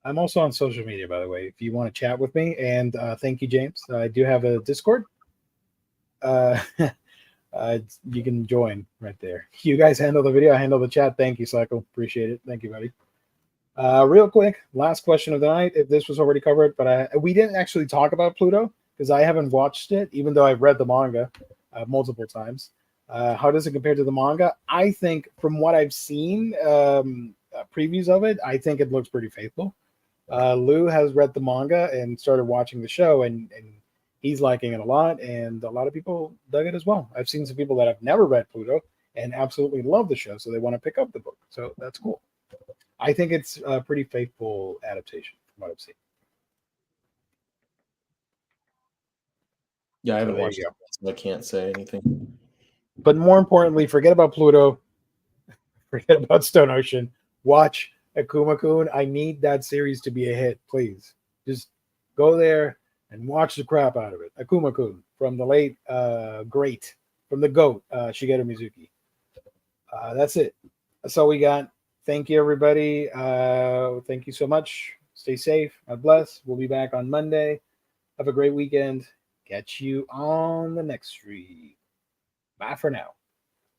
I'm also on social media, by the way, if you want to chat with me. And thank you, James. I do have a Discord. You can join right there. You guys handle the video. I handle the chat. Thank you, Cycle. Appreciate it. Thank you, buddy. Real quick, last question of the night. If this was already covered, but we didn't actually talk about Pluto because I haven't watched it, even though I've read the manga multiple times. How does it compare to the manga? I think from what I've seen, previews of it, I think it looks pretty faithful. Lou has read the manga and started watching the show, and he's liking it a lot, and a lot of people dug it as well. I've seen some people that have never read Pluto and absolutely love the show, so they want to pick up the book. So that's cool. I think it's a pretty faithful adaptation from what I've seen.
Yeah, I haven't watched it, so I can't say anything.
But more importantly, forget about Pluto. Forget about Stone Ocean. Watch Akuma-kun. I need that series to be a hit, please. Just go there and watch the crap out of it. Akuma-kun from the late great, from the GOAT, Shigeru Mizuki. That's it. That's all we got. Thank you, everybody. Thank you so much. Stay safe. God bless. We'll be back on Monday. Have a great weekend. Catch you on the next stream. Bye for now.